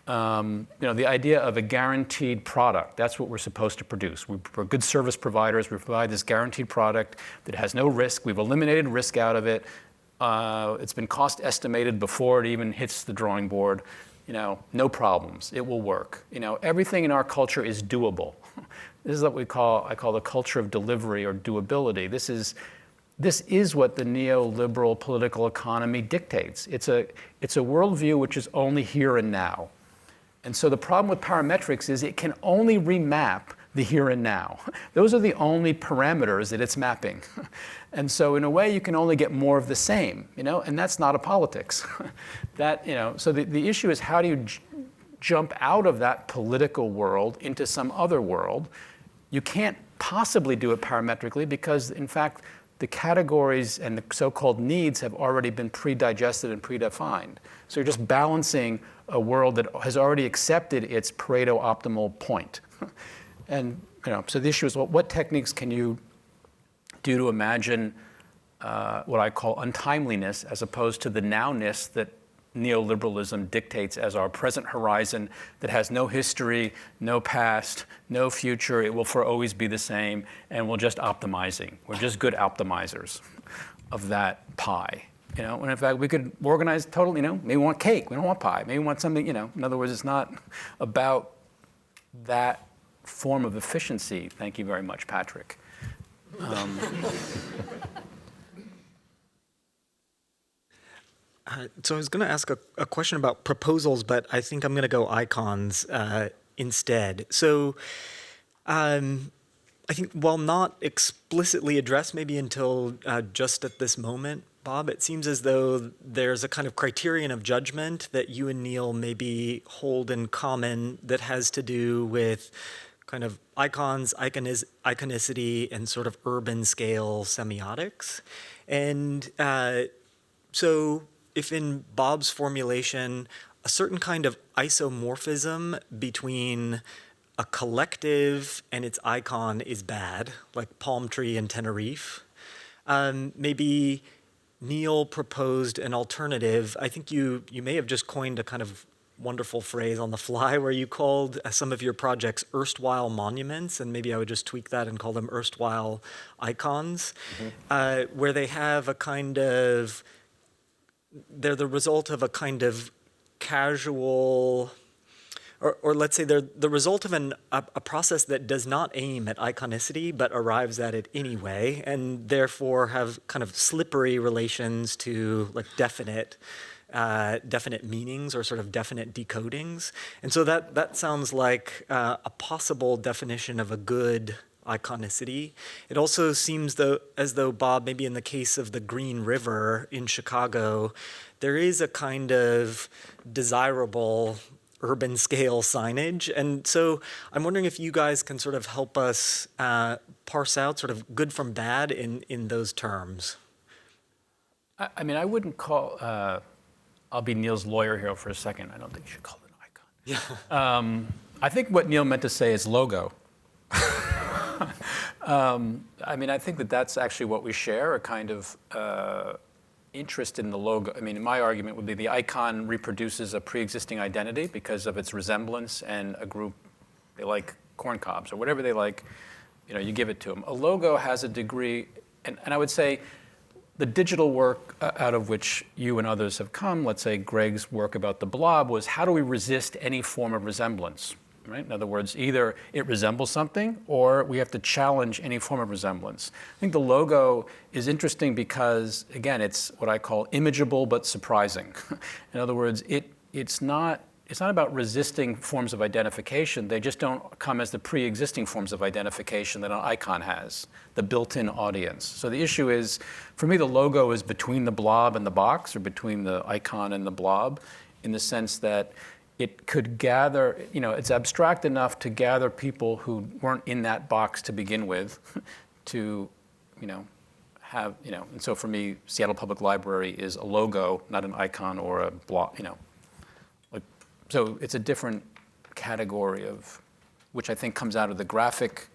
The idea of a guaranteed product, that's what we're supposed to produce. We're good service providers. We provide this guaranteed product that has no risk. We've eliminated risk out of it. It's been cost estimated before it even hits the drawing board. No problems. It will work. Everything in our culture is doable. This is what I call the culture of delivery or doability. This is, this is what the neoliberal political economy dictates. It's a worldview which is only here and now. And so the problem with parametrics is it can only remap the here and now. Those are the only parameters that it's mapping. And so in a way, you can only get more of the same, and that's not a politics. So the issue is, how do you jump out of that political world into some other world? You can't possibly do it parametrically because, in fact, the categories and the so-called needs have already been pre-digested and predefined. So you're just balancing a world that has already accepted its Pareto optimal point. And so the issue is, well, what techniques can you do to imagine what I call untimeliness as opposed to the nowness that neoliberalism dictates as our present horizon that has no history, no past, no future. It will for always be the same, and we're just optimizing. We're just good optimizers of that pie. And in fact, we could organize totally, maybe we want cake, we don't want pie. Maybe we want something, in other words, it's not about that form of efficiency. Thank you very much, Patrick. So I was going to ask a question about proposals, but I think I'm going to go icons instead. So I think while not explicitly addressed maybe until just at this moment, Bob, it seems as though there's a kind of criterion of judgment that you and Neil maybe hold in common that has to do with kind of icons, iconicity, and sort of urban scale semiotics. And so if in Bob's formulation, a certain kind of isomorphism between a collective and its icon is bad, like palm tree and Tenerife, maybe Neil proposed an alternative. I think you may have just coined a kind of wonderful phrase on the fly where you called some of your projects erstwhile monuments, and maybe I would just tweak that and call them erstwhile icons, where they have a kind of, they're the result of a kind of casual, or let's say they're the result of a process that does not aim at iconicity but arrives at it anyway, and therefore have kind of slippery relations to like definite meanings or sort of definite decodings. And so that sounds like a possible definition of a good iconicity. It also seems as though, Bob, maybe in the case of the Green River in Chicago, there is a kind of desirable urban scale signage. And so I'm wondering if you guys can sort of help us parse out sort of good from bad in those terms. I mean, I wouldn't call, I'll be Neil's lawyer here for a second. I don't think you should call it an icon. Yeah. I think what Neil meant to say is logo. I mean, I think that's actually what we share, a kind of interest in the logo. I mean, my argument would be the icon reproduces a pre-existing identity because of its resemblance, and a group, they like corn cobs or whatever they like, you give it to them. A logo has a degree, and I would say the digital work out of which you and others have come, let's say Greg's work about the blob, was how do we resist any form of resemblance? Right? In other words, either it resembles something or we have to challenge any form of resemblance. I think the logo is interesting because, again, it's what I call imageable but surprising. In other words, it's not about resisting forms of identification. They just don't come as the pre-existing forms of identification that an icon has, the built-in audience. So the issue is, for me, the logo is between the blob and the box, or between the icon and the blob, in the sense that it could gather, it's abstract enough to gather people who weren't in that box to begin with, to, have, and so for me, Seattle Public Library is a logo, not an icon or a block, So it's a different category of, which I think comes out of the graphic,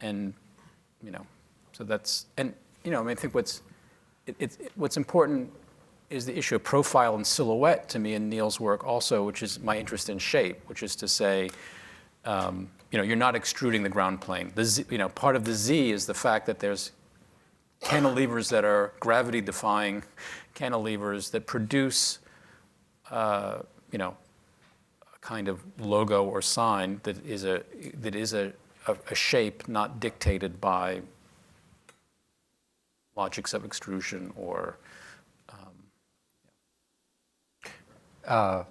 and, so that's, and, I think what's important is the issue of profile and silhouette to me in Neil's work also, which is my interest in shape, which is to say, you're not extruding the ground plane. The Z, part of the Z is the fact that there's cantilevers that are gravity-defying cantilevers that produce, a kind of logo or sign that is a shape not dictated by logics of extrusion or I'll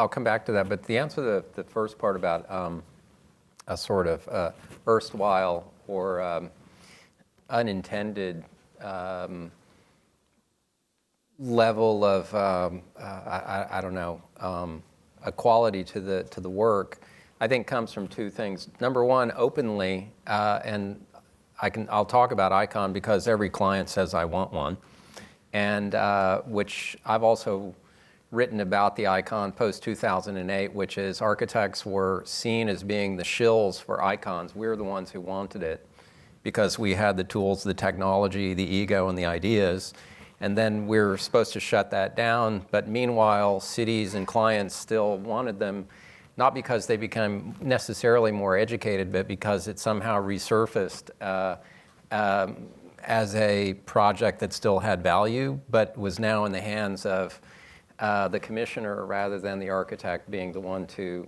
come back to that, but the answer to the first part about a sort of erstwhile or unintended level of I don't know a quality to the work, I think comes from two things. Number one, openly, and I'll talk about icon because every client says I want one, and which I've also written about the icon post-2008, which is architects were seen as being the shills for icons. We're the ones who wanted it because we had the tools, the technology, the ego, and the ideas. And then we're supposed to shut that down. But meanwhile, cities and clients still wanted them, not because they became necessarily more educated, but because it somehow resurfaced as a project that still had value, but was now in the hands of the commissioner rather than the architect being the one to,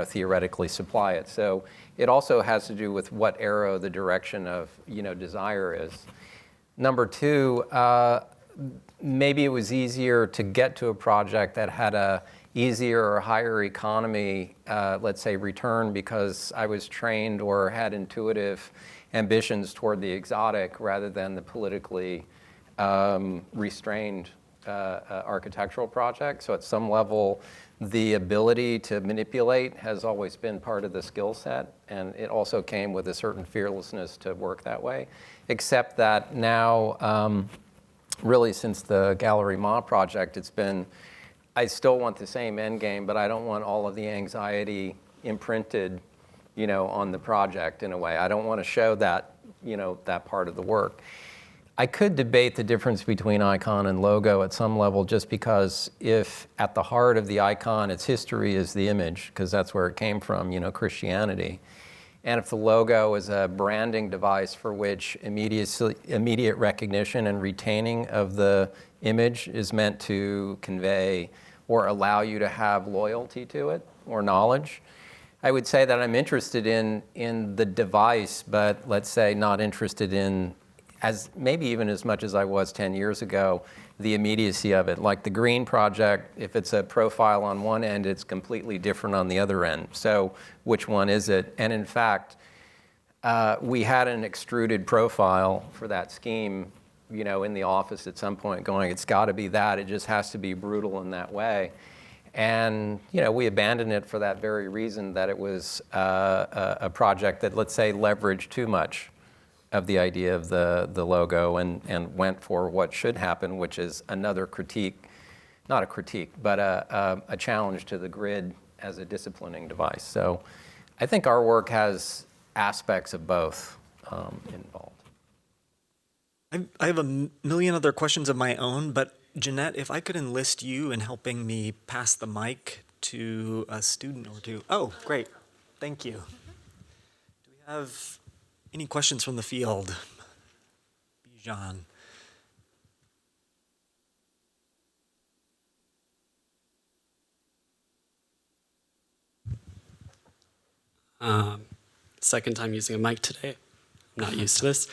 theoretically supply it. So it also has to do with what arrow the direction of, desire is. Number two, maybe it was easier to get to a project that had a easier or higher economy, let's say, return because I was trained or had intuitive ambitions toward the exotic rather than the politically restrained architectural project. So at some level, the ability to manipulate has always been part of the skill set, and it also came with a certain fearlessness to work that way, except that now, really since the Gallery Ma project, it's been, I still want the same end game, but I don't want all of the anxiety imprinted, on the project in a way. I don't want to show that, that part of the work. I could debate the difference between icon and logo at some level just because if at the heart of the icon, its history is the image, because that's where it came from, Christianity. And if the logo is a branding device for which immediate recognition and retaining of the image is meant to convey or allow you to have loyalty to it or knowledge, I would say that I'm interested in the device, but let's say not interested in, as maybe even as much as I was 10 years ago, the immediacy of it. Like the Green Project, if it's a profile on one end, it's completely different on the other end. So which one is it? And in fact, we had an extruded profile for that scheme, in the office at some point going, it's got to be that. It just has to be brutal in that way. And, we abandoned it for that very reason, that it was a project that, let's say, leveraged too much of the idea of the logo and went for what should happen, which is another critique, not a critique, but a challenge to the grid as a disciplining device. So I think our work has aspects of both involved. I have a million other questions of my own, but Jeanette, if I could enlist you in helping me pass the mic to a student or two. Oh, great. Thank you. Do we have any questions from the field? Bijan. Second time using a mic today. I'm not used to this.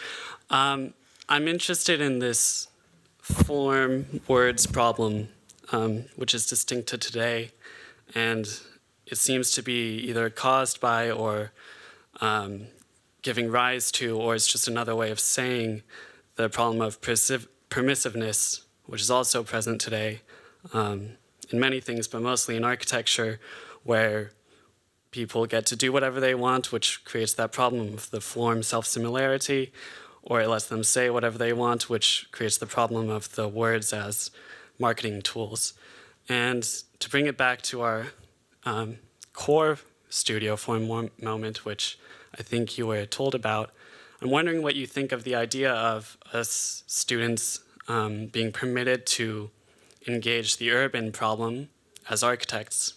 I'm interested in this form words problem, which is distinct to today, and it seems to be either caused by or giving rise to, or it's just another way of saying the problem of permissiveness, which is also present today in many things, but mostly in architecture, where people get to do whatever they want, which creates that problem of the form self-similarity, or it lets them say whatever they want, which creates the problem of the words as marketing tools. And to bring it back to our core studio form moment, which I think you were told about, I'm wondering what you think of the idea of us students being permitted to engage the urban problem as architects.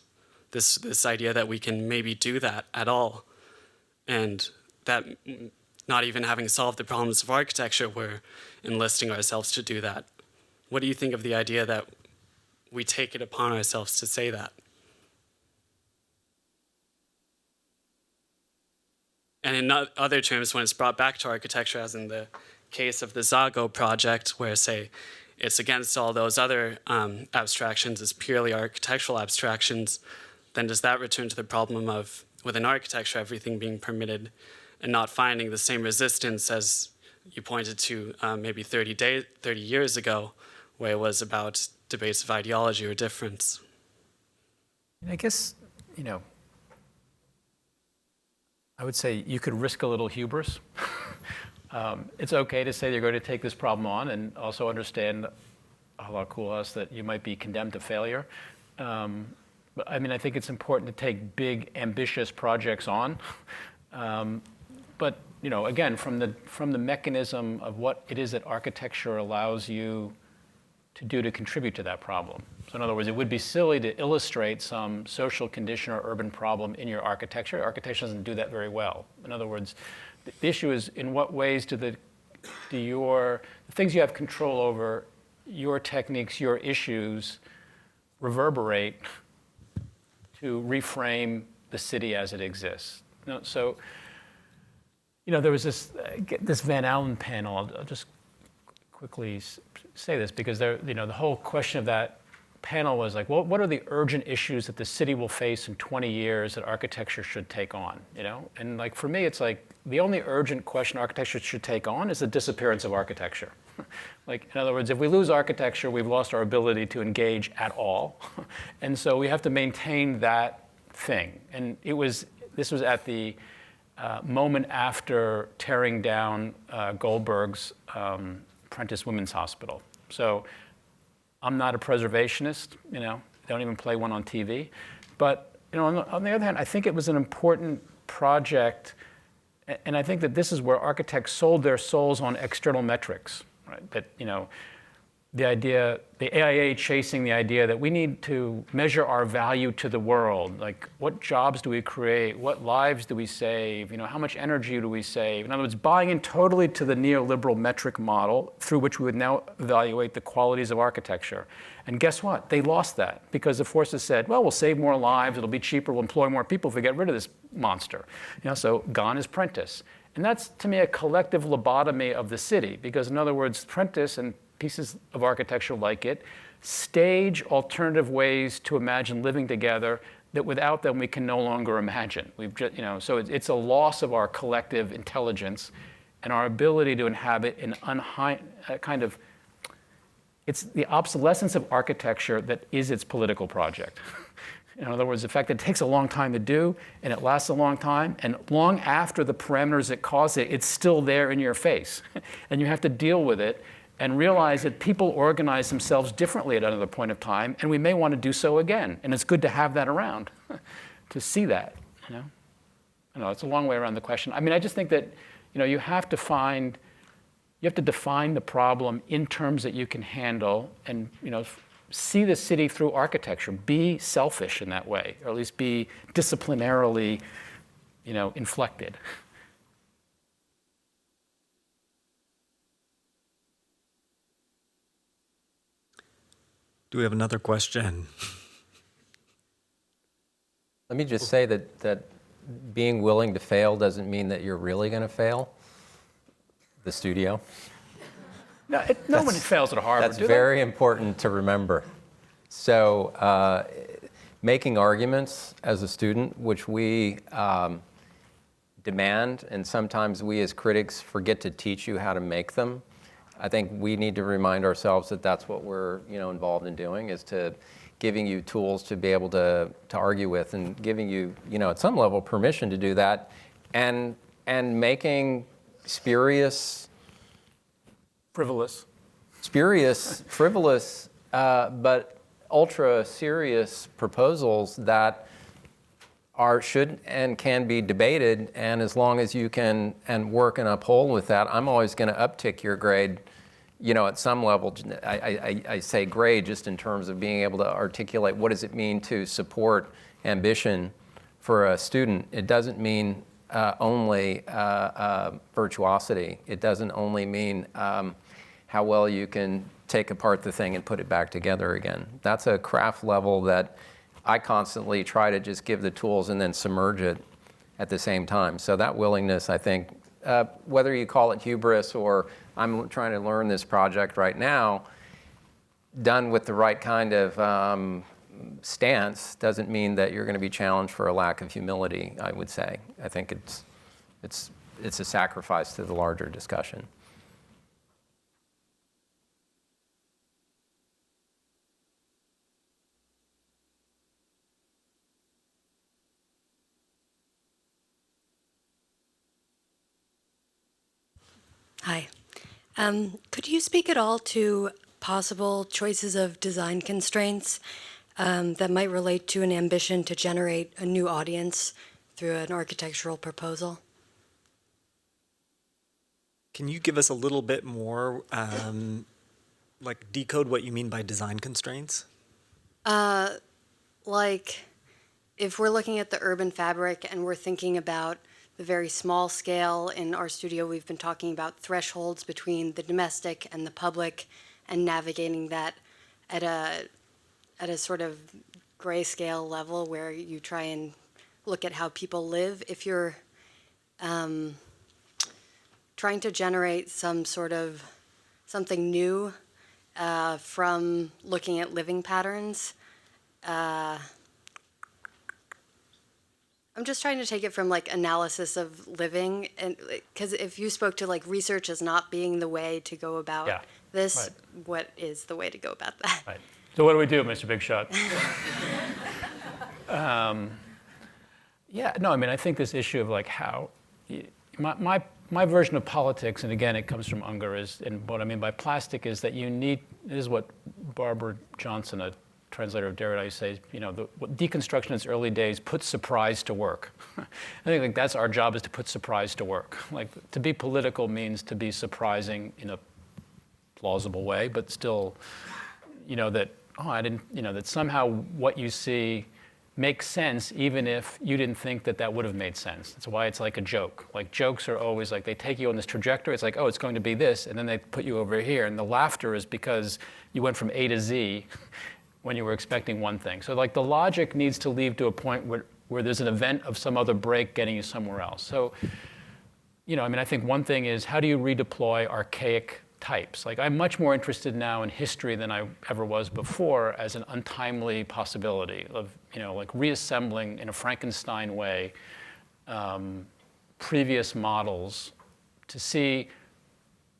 This idea that we can maybe do that at all, and that not even having solved the problems of architecture, we're enlisting ourselves to do that. What do you think of the idea that we take it upon ourselves to say that? And in other terms, when it's brought back to architecture, as in the case of the Zago project, where, say, it's against all those other abstractions, it's purely architectural abstractions, then does that return to the problem of, within architecture, everything being permitted and not finding the same resistance as you pointed to maybe 30 years ago, where it was about debates of ideology or difference? I guess, I would say you could risk a little hubris. It's okay to say you're going to take this problem on and also understand, Allah kulas, that you might be condemned to failure. But I think it's important to take big, ambitious projects on. But again, from the mechanism of what it is that architecture allows you to do to contribute to that problem. So in other words, it would be silly to illustrate some social condition or urban problem in your architecture. Architecture doesn't do that very well. In other words, the issue is in what ways do the things you have control over, your techniques, your issues, reverberate to reframe the city as it exists. So, there was this Van Allen panel. I'll just quickly say this because the whole question of that panel was like, well, what are the urgent issues that the city will face in 20 years that architecture should take on? And like for me, it's like the only urgent question architecture should take on is the disappearance of architecture. Like, in other words, if we lose architecture, we've lost our ability to engage at all. And so we have to maintain that thing. And this was at the moment after tearing down Goldberg's Prentice Women's Hospital. So I'm not a preservationist, they don't even play one on TV. But on the other hand, I think it was an important project, and I think that this is where architects sold their souls on external metrics, right? That the AIA chasing the idea that we need to measure our value to the world, like what jobs do we create, what lives do we save, how much energy do we save? In other words, buying in totally to the neoliberal metric model through which we would now evaluate the qualities of architecture. And guess what? They lost that because the forces said, well, we'll save more lives, it'll be cheaper, we'll employ more people if we get rid of this monster. So gone is Prentice. And that's, to me, a collective lobotomy of the city because, in other words, Prentice and pieces of architecture like it stage alternative ways to imagine living together that without them we can no longer imagine. We've just, so it's a loss of our collective intelligence and our ability to inhabit an it's the obsolescence of architecture that is its political project. In other words, the fact that it takes a long time to do and it lasts a long time, and long after the parameters that cause it, it's still there in your face. And you have to deal with it and realize that people organize themselves differently at another point of time, and we may want to do so again. And it's good to have that around, to see that. I know it's a long way around the question. I just think that you have to define the problem in terms that you can handle, and see the city through architecture. Be selfish in that way, or at least be disciplinarily, inflected. Do we have another question? Let me just say that being willing to fail doesn't mean that you're really going to fail. The studio. No one fails at Harvard. That's very important to remember. So making arguments as a student, which we demand, and sometimes we as critics forget to teach you how to make them. I think we need to remind ourselves that that's what we're involved in doing, is to giving you tools to be able to argue with, and giving you at some level permission to do that, and making frivolous, but ultra serious proposals that should and can be debated. And as long as you can work and uphold with that, I'm always going to uptick your grade, at some level. I say grade just in terms of being able to articulate what does it mean to support ambition for a student. It doesn't mean only virtuosity. It doesn't only mean how well you can take apart the thing and put it back together again. That's a craft level that I constantly try to just give the tools and then submerge it at the same time. So that willingness, I think, whether you call it hubris or I'm trying to learn this project right now, done with the right kind of stance doesn't mean that you're going to be challenged for a lack of humility, I would say. I think it's a sacrifice to the larger discussion. Hi. Could you speak at all to possible choices of design constraints that might relate to an ambition to generate a new audience through an architectural proposal? Can you give us a little bit more, like decode what you mean by design constraints? Like, if we're looking at the urban fabric and we're thinking about the very small scale, in our studio we've been talking about thresholds between the domestic and the public and navigating that at a sort of grayscale level where you try and look at how people live. If you're trying to generate some sort of something new from looking at living patterns, I'm just trying to take it from like analysis of living, and because if you spoke to like research as not being the way to go about this, right. What is the way to go about that? Right. So what do we do, Mr. Big Shot? Yeah, no, I mean, I think this issue of like how, my version of politics, and again, it comes from Unger, and what I mean by plastic is that you need, this is what Barbara Johnson, a translator of Derrida, used to say, deconstruction in its early days puts surprise to work. I think like that's our job, is to put surprise to work. Like to be political means to be surprising in a plausible way, but still, that, that somehow what you see makes sense even if you didn't think that would have made sense. That's why it's like a joke. Like jokes are always like, they take you on this trajectory, it's like, oh, it's going to be this, and then they put you over here, and the laughter is because you went from A to Z when you were expecting one thing. So like the logic needs to lead to a point where there's an event of some other break getting you somewhere else. So, I think one thing is, how do you redeploy archaic types? Like I'm much more interested now in history than I ever was before as an untimely possibility of, like reassembling in a Frankenstein way previous models to see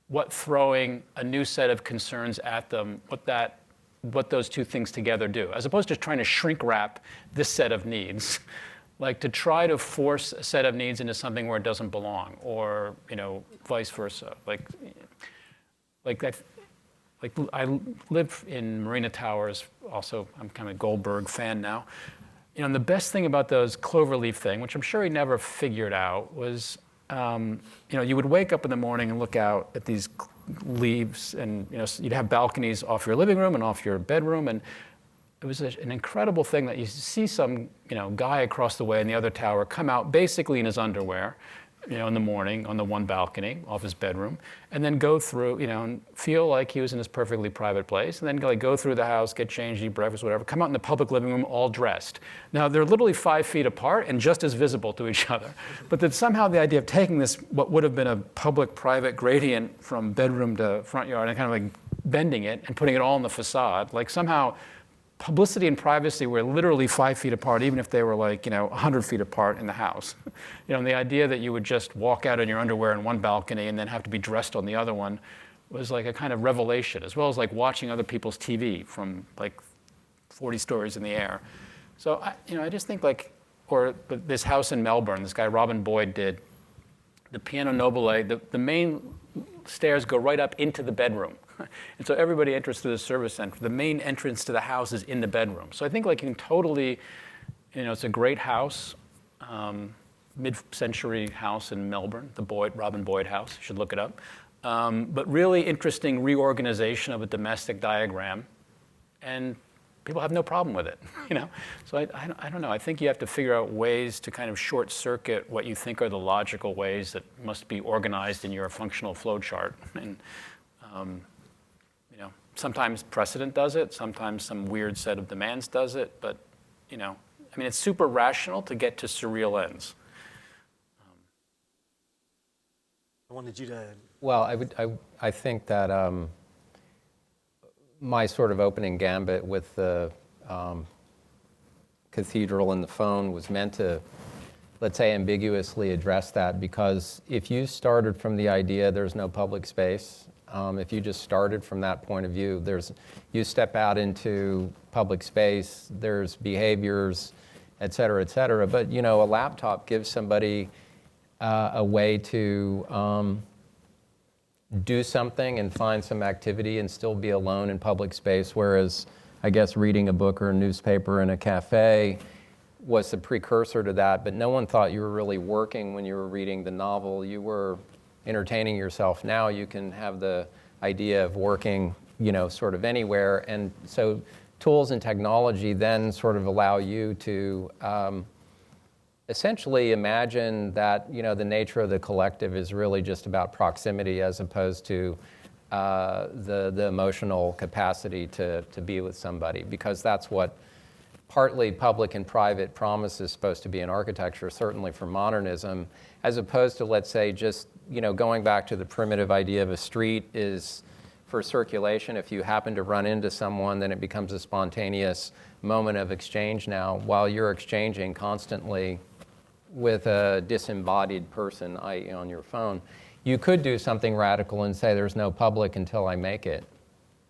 what throwing a new set of concerns at them, what those two things together do, as opposed to trying to shrink wrap this set of needs, like to try to force a set of needs into something where it doesn't belong, or vice versa. Like I live in Marina Towers. Also, I'm kind of a Goldberg fan now. And the best thing about those cloverleaf thing, which I'm sure he never figured out, was you would wake up in the morning and look out at these leaves, and you'd have balconies off your living room and off your bedroom, and it was an incredible thing that you see some guy across the way in the other tower come out basically in his underwear, in the morning on the one balcony off his bedroom, and then go through, and feel like he was in his perfectly private place, and then go through the house, get changed, eat breakfast, whatever, come out in the public living room all dressed. Now, they're literally 5 feet apart and just as visible to each other. But that somehow the idea of taking this, what would have been a public-private gradient from bedroom to front yard, and kind of like bending it and putting it all in the facade, like somehow publicity and privacy were literally 5 feet apart, even if they were like, 100 feet apart in the house. And the idea that you would just walk out in your underwear in one balcony and then have to be dressed on the other one was like a kind of revelation, as well as like watching other people's TV from like 40 stories in the air. So, I just think or this house in Melbourne, this guy Robin Boyd did, the Piano Nobile, the main stairs go right up into the bedroom. And so everybody enters through the service center. The main entrance to the house is in the bedroom. So I think you can totally, it's a great house, mid-century house in Melbourne, the Robin Boyd house. You should look it up. But really interesting reorganization of a domestic diagram, and people have no problem with it. So I don't know. I think you have to figure out ways to kind of short circuit what you think are the logical ways that must be organized in your functional flow chart. And sometimes precedent does it, sometimes some weird set of demands does it, but it's super rational to get to surreal ends. I wanted you to. Well, I think that my sort of opening gambit with the cathedral and the phone was meant to, let's say, ambiguously address that, because if you started from the idea there's no public space, if you just started from that point of view, you step out into public space, there's behaviors, et cetera, but a laptop gives somebody a way to do something and find some activity and still be alone in public space, whereas I guess reading a book or a newspaper in a cafe was the precursor to that, but no one thought you were really working when you were reading the novel. You were entertaining yourself. Now you can have the idea of working, sort of anywhere, and so tools and technology then sort of allow you to essentially imagine that the nature of the collective is really just about proximity as opposed to the emotional capacity to be with somebody, because that's what partly public and private promise is supposed to be in architecture, certainly for modernism, as opposed to, let's say, just going back to the primitive idea of a street is for circulation. If you happen to run into someone, then it becomes a spontaneous moment of exchange now, while you're exchanging constantly with a disembodied person, i.e. on your phone. You could do something radical and say there's no public until I make it,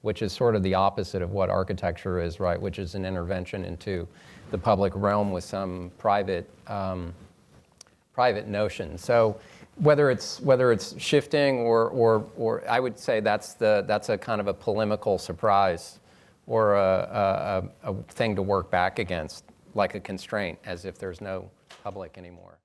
which is sort of the opposite of what architecture is, right? Which is an intervention into the public realm with some private notion. So whether it's shifting or I would say that's a kind of a polemical surprise or a thing to work back against, like a constraint, as if there's no public anymore.